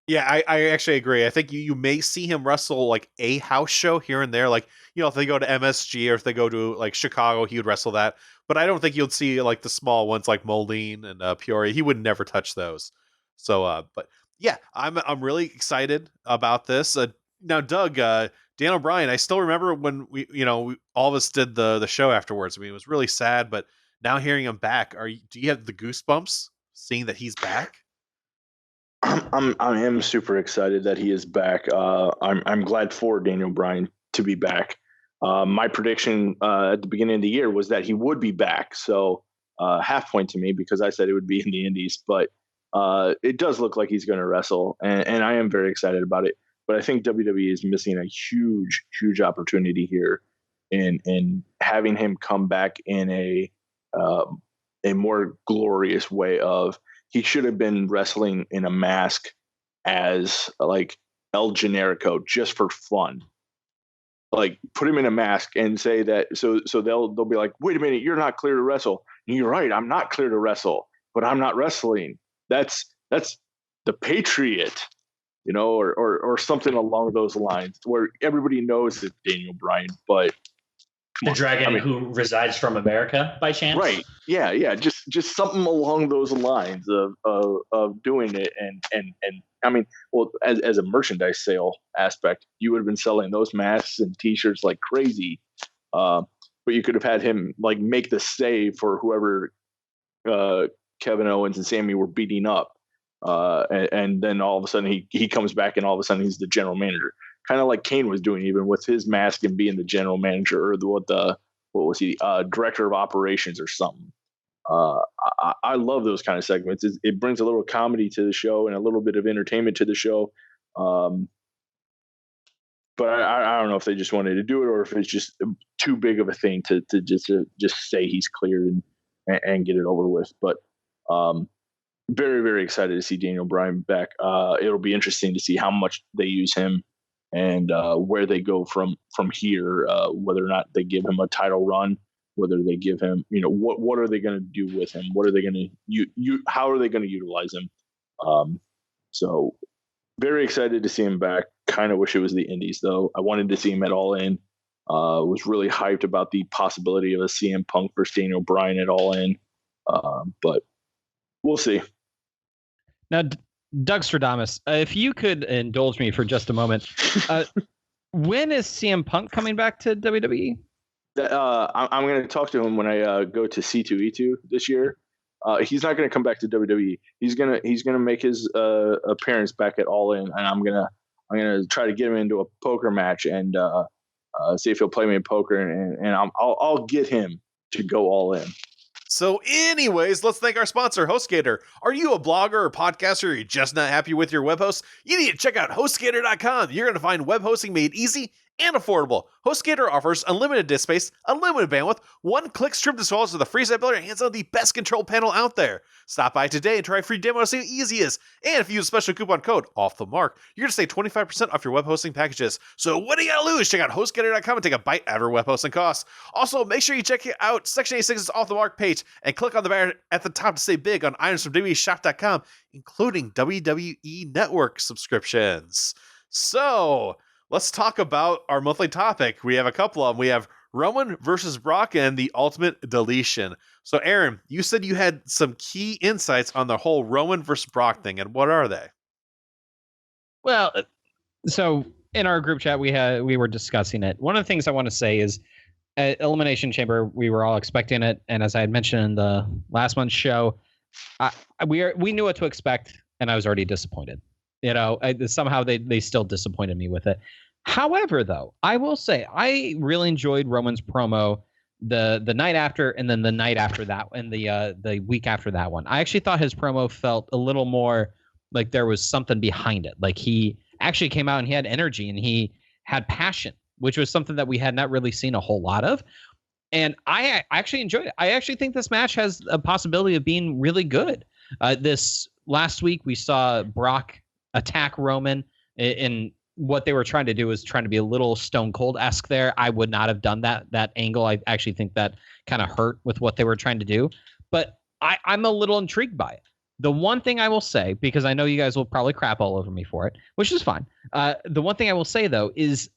Yeah, I actually agree. I think you may see him wrestle like a house show here and there. Like, if they go to MSG or if they go to like Chicago, he would wrestle that. But I don't think you'll see like the small ones like Moline and Peoria. He would never touch those. So, but yeah, I'm really excited about this. now, Doug, Dan O'Brien, I still remember when we all of us did the show afterwards. I mean, it was really sad, but now hearing him back, do you have the goosebumps seeing that he's back? I am super excited that he is back. I'm glad for Daniel Bryan to be back. My prediction at the beginning of the year was that he would be back. So half point to me because I said it would be in the Indies, but it does look like he's going to wrestle, and I am very excited about it. But I think WWE is missing a huge, huge opportunity here in having him come back in a more glorious way of. He should have been wrestling in a mask as like El Generico just for fun. Like put him in a mask and say that so they'll be like, wait a minute, you're not clear to wrestle. And you're right, I'm not clear to wrestle, but I'm not wrestling. That's the Patriot, or something along those lines where everybody knows it's Daniel Bryan, but the dragon who resides from America by chance, right? Yeah. Just something along those lines of doing it, and I mean, well, as a merchandise sale aspect, you would have been selling those masks and T-shirts like crazy. But you could have had him like make the save for whoever Kevin Owens and Sammy were beating up, and then all of a sudden he comes back and all of a sudden he's the general manager. Kind of like Kane was doing, even with his mask and being the general manager, or what was he, director of operations or something. I love those kind of segments. It brings a little comedy to the show and a little bit of entertainment to the show. But I don't know if they just wanted to do it or if it's just too big of a thing to just say he's cleared and get it over with. But very, very excited to see Daniel Bryan back. It'll be interesting to see how much they use him. And where they go from here, whether or not they give him a title run, whether they give him, what are they going to do with him? What are they going to how are they going to utilize him? So very excited to see him back. Kind of wish it was the Indies though. I wanted to see him at All In. Was really hyped about the possibility of a CM Punk versus Daniel Bryan at All In, but we'll see. Now, Doug Stradamus, if you could indulge me for just a moment, when is CM Punk coming back to WWE? I'm going to talk to him when I go to C2E2 this year. He's not going to come back to WWE. He's gonna make his appearance back at All In, and I'm gonna try to get him into a poker match and see if he'll play me in poker, and I'll get him to go all in. So anyways, let's thank our sponsor, HostGator. Are you a blogger or podcaster or you're just not happy with your web host? You need to check out HostGator.com. You're going to find web hosting made easy and affordable. HostGator offers unlimited disk space, unlimited bandwidth, one-click stream installs with a free site builder, and hands on the best control panel out there. Stop by today and try a free demo to see how easy it is. And if you use a special coupon code, OFFTHEMARK, you're going to save 25% off your web hosting packages. So what do you got to lose? Check out HostGator.com and take a bite out of your web hosting costs. Also, make sure you check out Section 86's Off the Mark page and click on the banner at the top to save big on items from WWEshop.com, including WWE Network subscriptions. So let's talk about our monthly topic. We have a couple of them. We have Roman versus Brock and the Ultimate Deletion. So, Aaron, you said you had some key insights on the whole Roman versus Brock thing, and what are they? Well, so in our group chat, we were discussing it. One of the things I want to say is at Elimination Chamber, we were all expecting it, and as I had mentioned in the last month's show, we knew what to expect, and I was already disappointed. Somehow they still disappointed me with it. However, though, I will say I really enjoyed Roman's promo the night after, and then the night after that, and the week after that one. I actually thought his promo felt a little more like there was something behind it. Like he actually came out and he had energy and he had passion, which was something that we had not really seen a whole lot of. And I actually enjoyed it. I actually think this match has a possibility of being really good. This last week we saw Brock attack Roman, and what they were trying to do was trying to be a little Stone Cold-esque there. I would not have done that angle. I actually think that kind of hurt with what they were trying to do, but I'm a little intrigued by it. The one thing I will say, because I know you guys will probably crap all over me for it, which is fine. The one thing I will say though is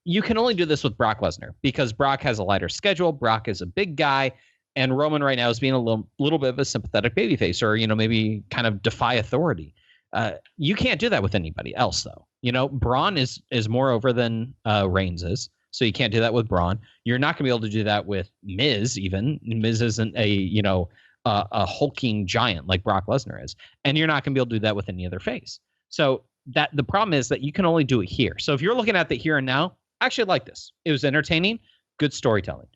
you can only do this with Brock Lesnar because Brock has a lighter schedule. Brock is a big guy, and Roman right now is being a little bit of a sympathetic babyface, or maybe kind of defy authority. You can't do that with anybody else, though. Braun is more over than Reigns is, so you can't do that with Braun. You're not going to be able to do that with Miz. Even Miz isn't a hulking giant like Brock Lesnar is, and you're not going to be able to do that with any other face. So that the problem is that you can only do it here. So if you're looking at the here and now, I actually like this. It was entertaining, good storytelling.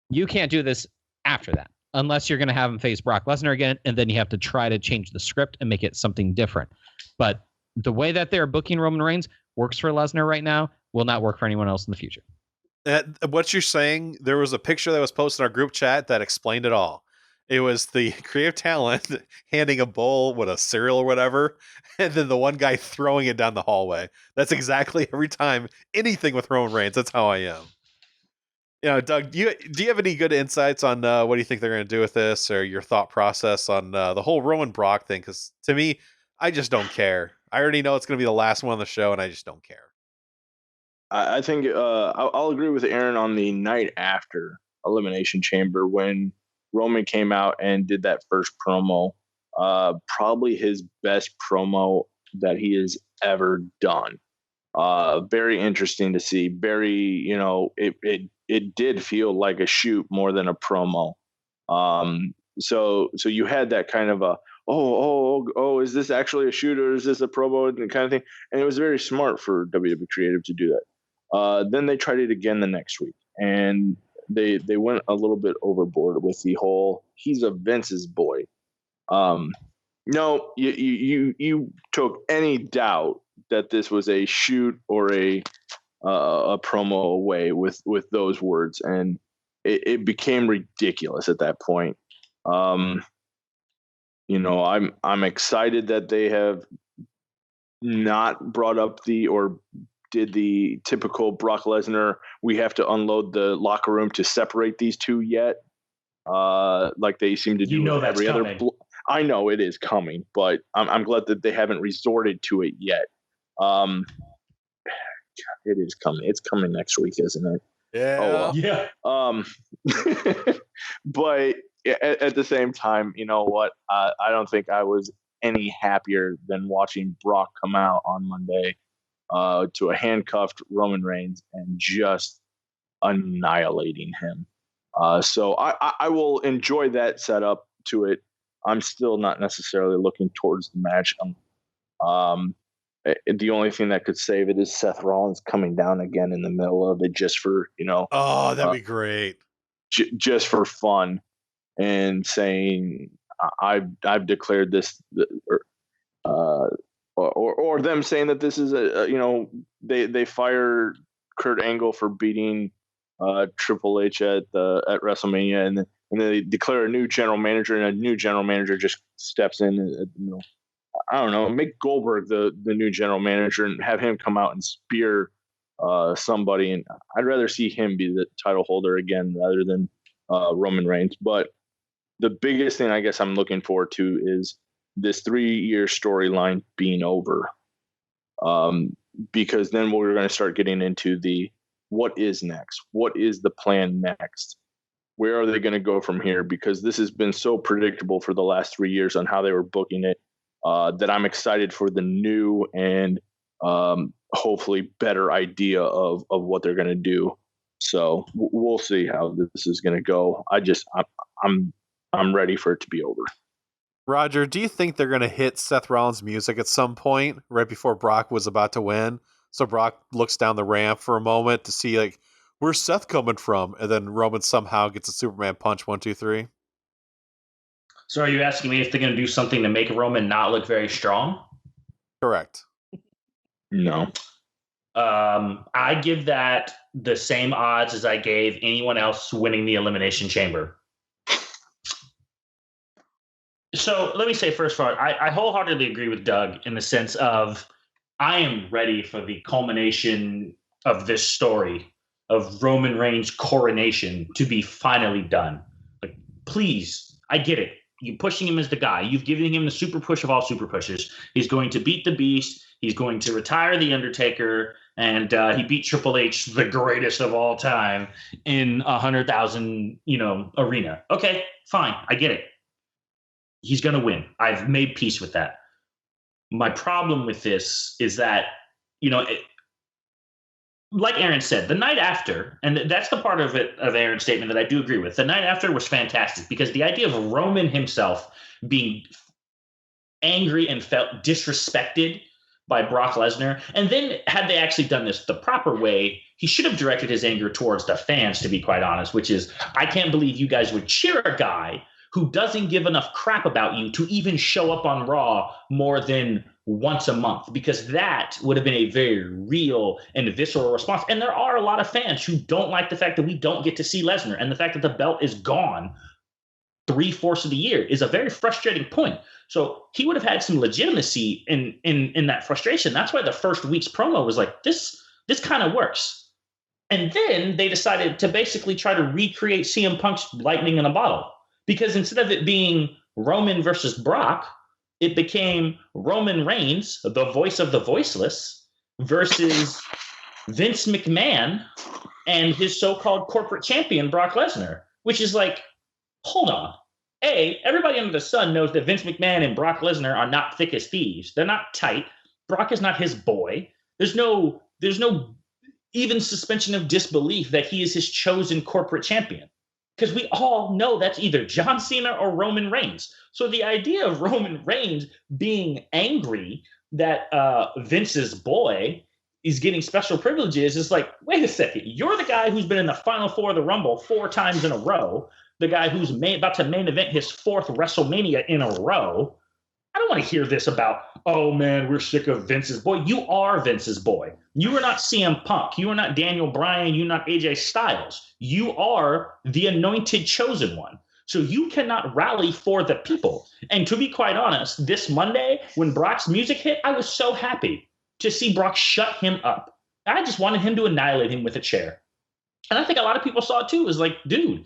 You can't do this after that unless you're going to have him face Brock Lesnar again, and then you have to try to change the script and make it something different. But the way that they're booking Roman Reigns works for Lesnar right now, will not work for anyone else in the future. What you're saying, there was a picture that was posted in our group chat that explained it all. It was the creative talent handing a bowl with a cereal or whatever, and then the one guy throwing it down the hallway. That's exactly every time anything with Roman Reigns. That's how I am. Doug, do you have any good insights on what do you think they're going to do with this, or your thought process on the whole Roman Brock thing? Because to me, I just don't care. I already know it's going to be the last one on the show, and I just don't care. I think I'll agree with Aaron on the night after Elimination Chamber when Roman came out and did that first promo. Probably his best promo that he has ever done. Very interesting to see. Very, it did feel like a shoot more than a promo. So you had that kind of a is this actually a shoot or is this a promo and kind of thing? And it was very smart for WWE Creative to do that. Then they tried it again the next week, and they went a little bit overboard with the whole he's a Vince's boy. No, you took any doubt that this was a shoot or a promo away with those words, and it became ridiculous at that point. I'm excited that they have not brought up or did the typical Brock Lesnar, we have to unload the locker room to separate these two yet. Like they seem to do with every other. I know it is coming, but I'm glad that they haven't resorted to it yet. It is coming. It's coming next week, isn't it? Yeah. Yeah. But at the same time, you know what? I don't think I was any happier than watching Brock come out on Monday to a handcuffed Roman Reigns and just annihilating him. So I will enjoy that setup to it. I'm still not necessarily looking towards the match. The only thing that could save it is Seth Rollins coming down again in the middle of it just for, Oh, that'd be great. Just for fun and saying, I've declared this, or them saying that this is they fire Kurt Angle for beating Triple H at WrestleMania, and then they declare a new general manager, and a new general manager just steps in. I don't know, make Goldberg the new general manager and have him come out and spear somebody. And I'd rather see him be the title holder again rather than Roman Reigns. But the biggest thing I guess I'm looking forward to is this 3-year storyline being over. Because then we're going to start getting into what is next? What is the plan next? Where are they going to go from here? Because this has been so predictable for the last 3 years on how they were booking it, that I'm excited for the new and hopefully better idea of what they're going to do. So we'll see how this is going to go. I'm ready for it to be over. Roger, do you think they're going to hit Seth Rollins' music at some point right before Brock was about to win? So Brock looks down the ramp for a moment to see where's Seth coming from, and then Roman somehow gets a Superman punch 1, 2, 3. So are you asking me if they're going to do something to make Roman not look very strong? Correct. No. I give that the same odds as I gave anyone else winning the Elimination Chamber. So let me say first of all, I wholeheartedly agree with Doug in the sense of I am ready for the culmination of this story of Roman Reigns' coronation to be finally done. Please, I get it. You're pushing him as the guy. You've given him the super push of all super pushes. He's going to beat the Beast. He's going to retire the Undertaker. And he beat Triple H, the greatest of all time, in 100,000, arena. Okay, fine. I get it. He's going to win. I've made peace with that. My problem with this is that like Aaron said, the night after, and that's the part of Aaron's statement that I do agree with. The night after was fantastic because the idea of Roman himself being angry and felt disrespected by Brock Lesnar, and then had they actually done this the proper way, he should have directed his anger towards the fans, to be quite honest, which is, I can't believe you guys would cheer a guy who doesn't give enough crap about you to even show up on Raw more than once a month, because that would have been a very real and visceral response. And there are a lot of fans who don't like the fact that we don't get to see Lesnar, and the fact that the belt is gone 3/4 of the year is a very frustrating point. So he would have had some legitimacy in that frustration. That's why the first week's promo was like, this kind of works. And then they decided to basically try to recreate CM Punk's lightning in a bottle, because instead of it being Roman versus Brock, it became Roman Reigns, the voice of the voiceless, versus Vince McMahon and his so-called corporate champion, Brock Lesnar, which is like, hold on. Everybody under the sun knows that Vince McMahon and Brock Lesnar are not thick as thieves. They're not tight. Brock is not his boy. There's no even suspension of disbelief that he is his chosen corporate champion, because we all know that's either John Cena or Roman Reigns. So the idea of Roman Reigns being angry that Vince's boy is getting special privileges is like, wait a second, you're the guy who's been in the Final Four of the Rumble 4 times in a row, the guy who's about to main event his 4th WrestleMania in a row. I don't want to hear this about, oh man, we're sick of Vince's boy. You are Vince's boy. You are not CM Punk. You are not Daniel Bryan. You're not AJ Styles. You are the anointed chosen one. So you cannot rally for the people. And to be quite honest, this Monday, when Brock's music hit, I was so happy to see Brock shut him up. I just wanted him to annihilate him with a chair. And I think a lot of people saw it too. It was like, dude,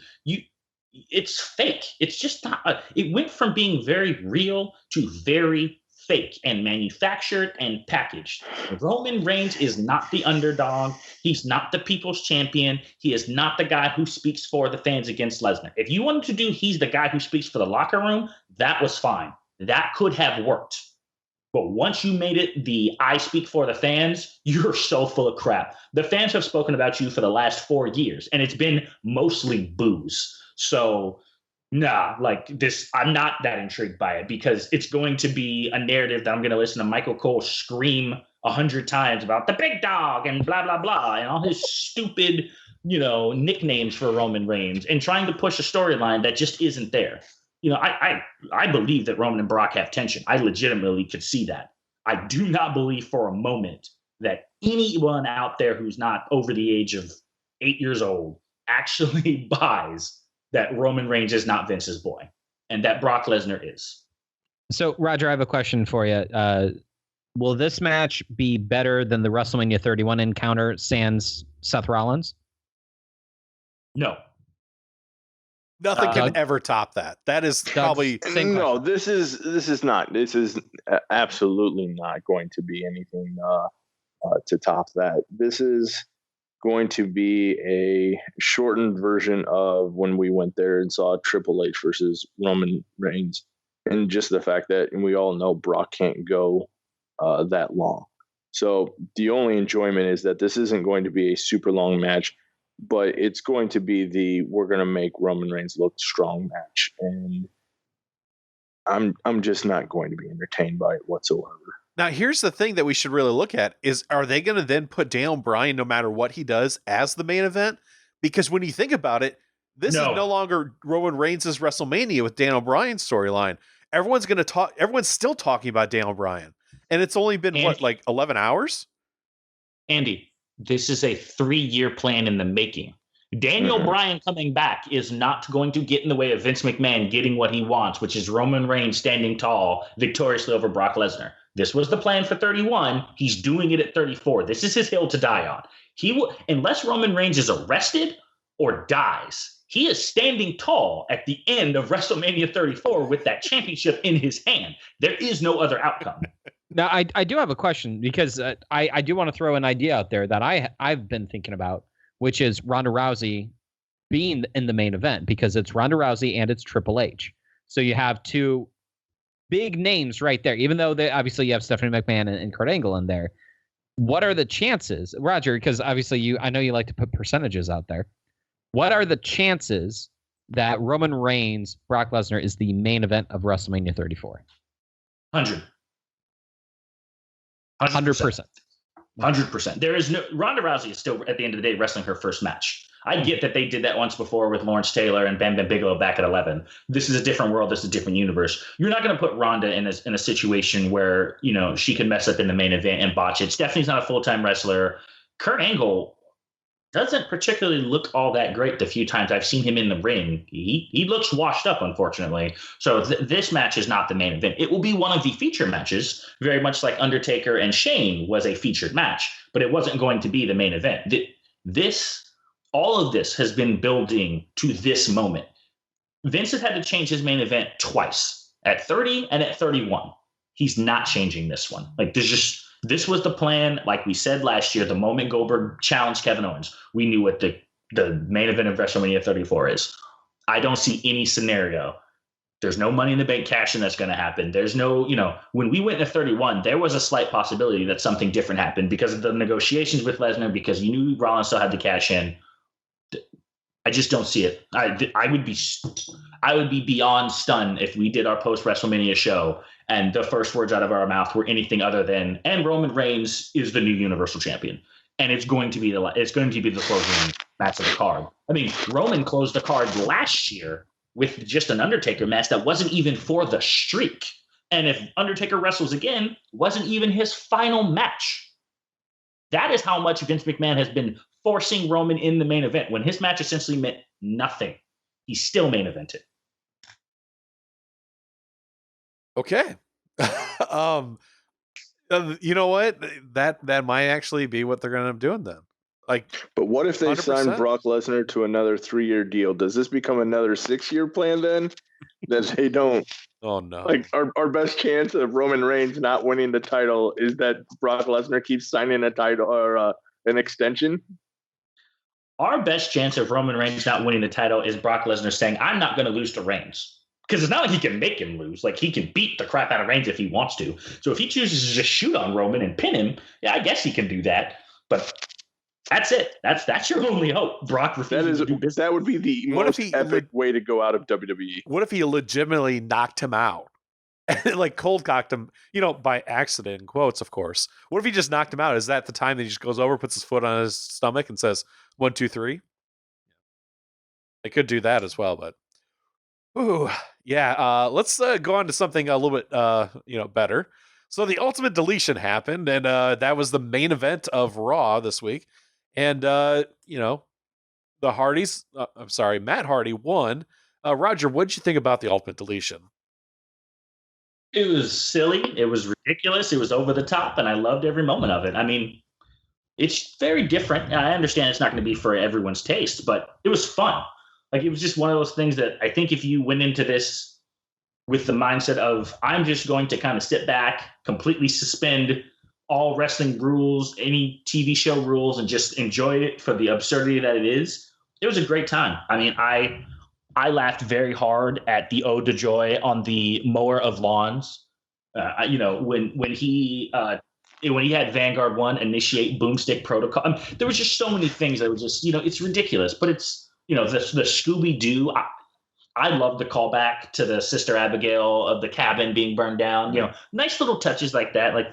it's fake. It's just not. It went from being very real to very fake and manufactured and packaged. Roman Reigns is not the underdog. He's not the people's champion. He is not the guy who speaks for the fans against Lesnar. If you wanted to do he's the guy who speaks for the locker room, that was fine. That could have worked. But once you made it the I speak for the fans, you're so full of crap. The fans have spoken about you for the last 4 years, and it's been mostly booze. So, I'm not that intrigued by it, because it's going to be a narrative that I'm going to listen to Michael Cole scream 100 times about the big dog and blah, blah, blah, and all his stupid, nicknames for Roman Reigns, and trying to push a storyline that just isn't there. I believe that Roman and Brock have tension. I legitimately could see that. I do not believe for a moment that anyone out there who's not over the age of 8 years old actually buys that Roman Reigns is not Vince's boy and that Brock Lesnar is. So, Roger, I have a question for you. Will this match be better than the WrestleMania 31 encounter sans Seth Rollins? No. Nothing can ever top that. That is probably no. This is not. This is absolutely not going to be anything to top that. This is going to be a shortened version of when we went there and saw Triple H versus Roman Reigns, and just the fact that, and we all know Brock can't go that long. So the only enjoyment is that this isn't going to be a super long match, but it's going to be we're going to make Roman Reigns look strong match, and I'm just not going to be entertained by it whatsoever. Now, here's the thing that we should really look at is, are they going to then put Daniel Bryan, no matter what he does, as the main event? Because when you think about it, this is no longer Roman Reigns' WrestleMania with Daniel Bryan's storyline. Everyone's still talking about Daniel Bryan. And it's only been, 11 hours? Andy, this is a 3-year plan in the making. Daniel Bryan coming back is not going to get in the way of Vince McMahon getting what he wants, which is Roman Reigns standing tall victoriously over Brock Lesnar. This was the plan for 31. He's doing it at 34. This is his hill to die on. He will, unless Roman Reigns is arrested or dies, he is standing tall at the end of WrestleMania 34 with that championship in his hand. There is no other outcome. Now, I do have a question, because I do want to throw an idea out there that I've been thinking about, which is Ronda Rousey being in the main event, because it's Ronda Rousey and it's Triple H. So you have two big names right there, even though obviously you have Stephanie McMahon and Kurt Angle in there. what are the chances, Roger? Because obviously I know you like to put percentages out there. What are the chances that Roman Reigns, Brock Lesnar is the main event of WrestleMania 34? 100%. 100%. There is no Ronda Rousey is still at the end of the day wrestling her first match. I get that they did that once before with Lawrence Taylor and Bam Bam Bigelow back at 11. This is a different world. This is a different universe. You're not going to put Ronda in a situation where, you know, she could mess up in the main event and botch it. Stephanie's not a full-time wrestler. Kurt Angle doesn't particularly look all that great the few times I've seen him in the ring. He looks washed up, unfortunately. So this match is not the main event. It will be one of the feature matches, very much like Undertaker and Shane was a featured match, but it wasn't going to be the main event. All of this has been building to this moment. Vince has had to change his main event twice, at 30 and at 31. He's not changing this one. Like, this was the plan. Like we said last year, the moment Goldberg challenged Kevin Owens, we knew what the main event of WrestleMania 34 is. I don't see any scenario. There's no Money in the Bank cash-in that's going to happen. There's no, when we went to 31, there was a slight possibility that something different happened because of the negotiations with Lesnar, because you knew Rollins still had to cash in. I just don't see it. I would be beyond stunned if we did our post WrestleMania show and the first words out of our mouth were anything other than, and Roman Reigns is the new Universal Champion, and it's going to be the closing match of the card. I mean, Roman closed the card last year with just an Undertaker match that wasn't even for the streak, and if Undertaker wrestles again, wasn't even his final match. That is how much Vince McMahon has been forcing Roman in the main event when his match essentially meant nothing. He still main evented. Okay. You know what? That might actually be what they're going to end up doing then. But what if they 100%? sign Brock Lesnar to another 3-year deal? Does this become another 6-year plan then? That they don't. Oh no! Like our best chance of Roman Reigns not winning the title is that Brock Lesnar keeps signing a title or an extension. Our best chance of Roman Reigns not winning the title is Brock Lesnar saying, "I'm not going to lose to Reigns." Because it's not like he can make him lose. Like, he can beat the crap out of Reigns if he wants to. So if he chooses to just shoot on Roman and pin him, yeah, I guess he can do that. But that's it. That's your only hope. Brock refuses to do business. That would be the most epic way to go out of WWE. What if he legitimately knocked him out? Like cold cocked him, by accident, in quotes, of course. What if he just knocked him out? Is that the time that he just goes over, puts his foot on his stomach and says, 1, 2, 3? They could do that as well, but ooh, yeah. Let's go on to something a little bit, better. So the Ultimate Deletion happened, and that was the main event of Raw this week. And the Hardys, Matt Hardy won. Roger, what did you think about the Ultimate Deletion? It was silly. It was ridiculous. It was over the top, and I loved every moment of it. I mean, it's very different. I understand it's not going to be for everyone's taste, but it was fun. Like, it was just one of those things that I think if you went into this with the mindset of, I'm just going to kind of sit back, completely suspend all wrestling rules, any TV show rules, and just enjoy it for the absurdity that it is, it was a great time. I mean, I laughed very hard at the Ode to Joy on the mower of lawns. When he had Vanguard 1 initiate boomstick protocol. There was just so many things that were just, it's ridiculous, but it's, the Scooby-Doo. I love the callback to the Sister Abigail of the cabin being burned down. Nice little touches like that. Like,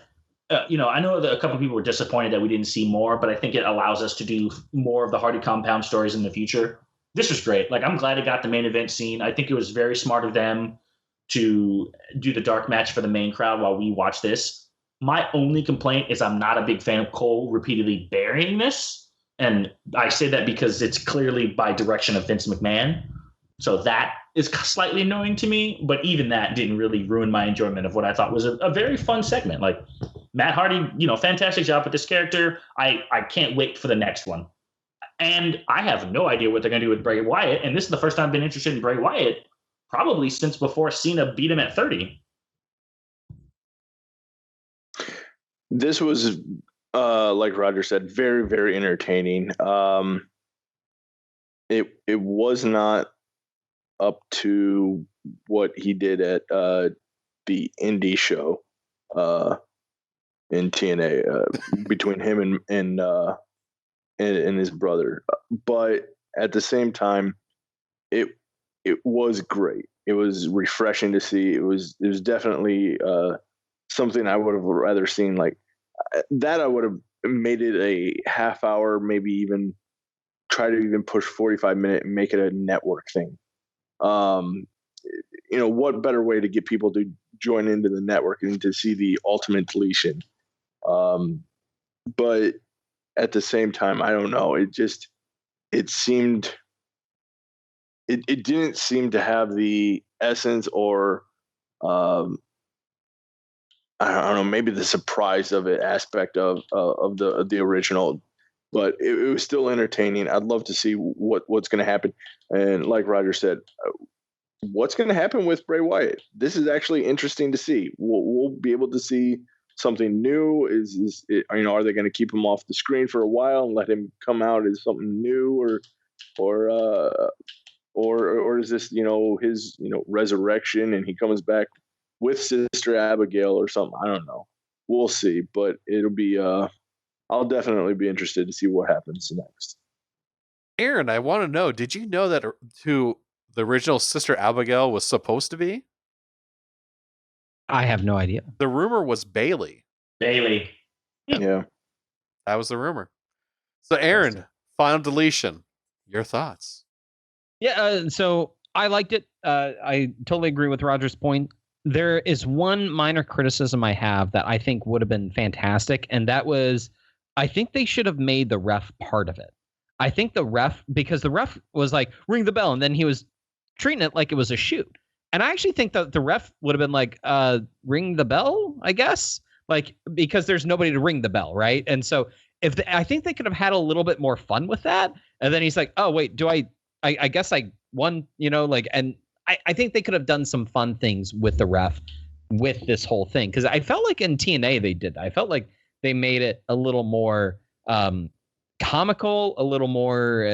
I know that a couple of people were disappointed that we didn't see more, but I think it allows us to do more of the Hardy Compound stories in the future. This was great. Like, I'm glad it got the main event scene. I think it was very smart of them to do the dark match for the main crowd while we watch this. My only complaint is I'm not a big fan of Cole repeatedly burying this. And I say that because it's clearly by direction of Vince McMahon. So that is slightly annoying to me. But even that didn't really ruin my enjoyment of what I thought was a very fun segment. Like, Matt Hardy, fantastic job with this character. I can't wait for the next one. And I have no idea what they're going to do with Bray Wyatt. And this is the first time I've been interested in Bray Wyatt probably since before Cena beat him at 30. This was, like Roger said, very, very entertaining. It was not up to what he did at the indie show, in TNA between him and his brother. But at the same time, it was great. It was refreshing to see. It was definitely something I would have rather seen. Like that, I would have made it a half hour, maybe even try to even push 45-minute and make it a network thing. What better way to get people to join into the network and to see the Ultimate Deletion? But at the same time, I don't know. It didn't seem to have the essence or I don't know, maybe the surprise of it aspect of the original, but it was still entertaining. I'd love to see what's going to happen. And like Roger said, what's going to happen with Bray Wyatt? This is actually interesting to see. We'll be able to see something new. Are they going to keep him off the screen for a while and let him come out as something new, or is this his resurrection and he comes back with Sister Abigail or something? I don't know. We'll see, but it'll be I'll definitely be interested to see what happens next. Aaron, I want to know, did you know that who the original Sister Abigail was supposed to be? I have no idea. The rumor was Bailey. Yeah. That was the rumor. So Aaron, Final Deletion, your thoughts? Yeah, so I liked it. I totally agree with Roger's point. There is one minor criticism I have that I think would have been fantastic, and that was, I think they should have made the ref part of it. I think because the ref was like, ring the bell, and then he was treating it like it was a shoot. And I actually think that the ref would have been like, ring the bell, I guess, like, because there's nobody to ring the bell, right? And so I think they could have had a little bit more fun with that. And then he's like, oh wait, I guess I won, and I think they could have done some fun things with the ref with this whole thing, because I felt like in TNA they did that. I felt like they made it a little more comical, a little more,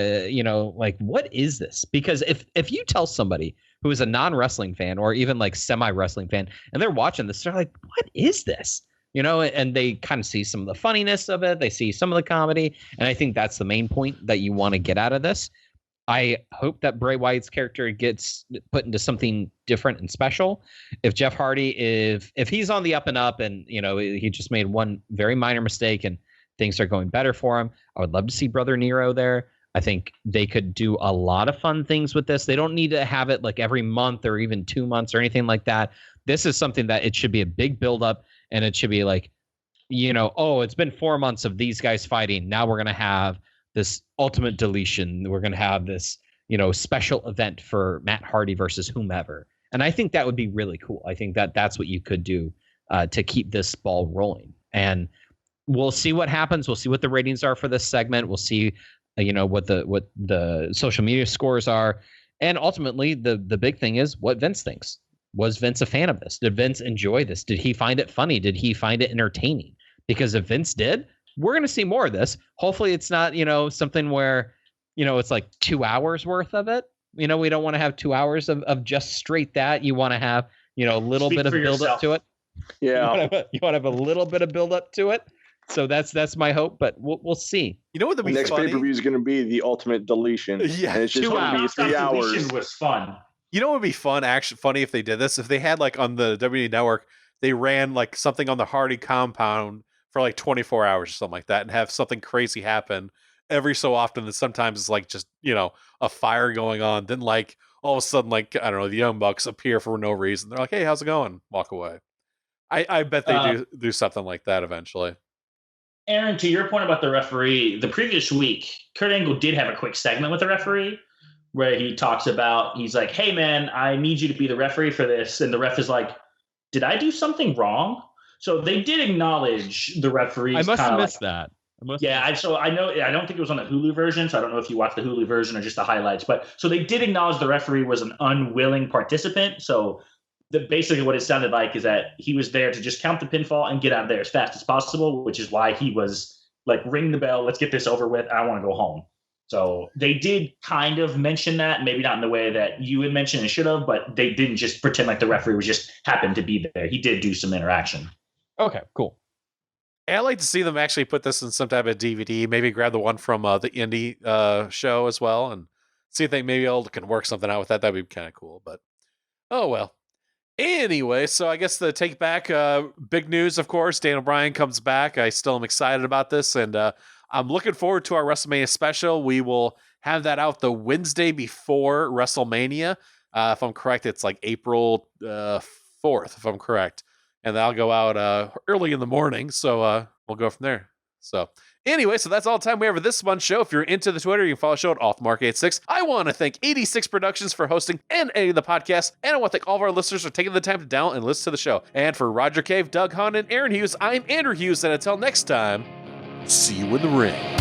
like, what is this? Because if you tell somebody who is a non-wrestling fan or even like semi-wrestling fan and they're watching this, they're like, what is this? And they kind of see some of the funniness of it. They see some of the comedy. And I think that's the main point that you want to get out of this. I hope that Bray Wyatt's character gets put into something different and special. If Jeff Hardy, if he's on the up and up and, he just made one very minor mistake and things are going better for him, I would love to see Brother Nero there. I think they could do a lot of fun things with this. They don't need to have it like every month or even 2 months or anything like that. This is something that it should be a big buildup, and it should be like, it's been 4 months of these guys fighting. Now we're going to have this Ultimate Deletion. We're going to have this, special event for Matt Hardy versus whomever. And I think that would be really cool. I think that that's what you could do to keep this ball rolling. And we'll see what happens. We'll see what the ratings are for this segment. We'll see, what the social media scores are. And ultimately, the big thing is what Vince thinks. Was Vince a fan of this? Did Vince enjoy this? Did he find it funny? Did he find it entertaining? Because if Vince did, we're going to see more of this. Hopefully it's not, something where, it's like 2 hours worth of it. We don't want to have 2 hours of just straight that. You want to have, a little bit of build up to it. Yeah. You want to have a little bit of build up to it. So that's my hope, but we'll see. You know what? The next pay-per-view is going to be the Ultimate Deletion. Yeah. And it's just going to be 3 hours. Deletion was fun. You know what would be funny if they did this? If they had like on the WWE Network, they ran like something on the Hardy compound for like 24 hours or something like that, and have something crazy happen every so often. And sometimes it's like just, a fire going on. Then like all of a sudden, like, I don't know, the Young Bucks appear for no reason. They're like, hey, how's it going? Walk away. I bet they do something like that eventually. Aaron, to your point about the referee, the previous week, Kurt Angle did have a quick segment with the referee where he talks about, he's like, hey man, I need you to be the referee for this. And the ref is like, did I do something wrong? So they did acknowledge the referees. I must have missed that. So I know, I don't think it was on the Hulu version, so I don't know if you watched the Hulu version or just the highlights, but so they did acknowledge the referee was an unwilling participant. So basically what it sounded like is that he was there to just count the pinfall and get out of there as fast as possible, which is why he was like, ring the bell, let's get this over with, I want to go home. So they did kind of mention that, maybe not in the way that you had mentioned and should have, but they didn't just pretend like the referee was just happened to be there. He did do some interaction. Okay, cool. I'd like to see them actually put this in some type of DVD. Maybe grab the one from the indie show as well, and see if they maybe can work something out with that. That'd be kind of cool. But oh well. Anyway, so I guess the take back big news, of course. Daniel Bryan comes back. I still am excited about this, and I'm looking forward to our WrestleMania special. We will have that out the Wednesday before WrestleMania. If I'm correct, it's like April 4th, if I'm correct. And that'll go out early in the morning. So we'll go from there. So anyway, so that's all the time we have for this month's show. If you're into the Twitter, you can follow the show at OffTheMark86. I want to thank 86 Productions for hosting and editing the podcast. And I want to thank all of our listeners for taking the time to download and listen to the show. And for Roger Cave, Doug Hahn, and Aaron Hughes, I'm Andrew Hughes. And until next time, see you in the ring.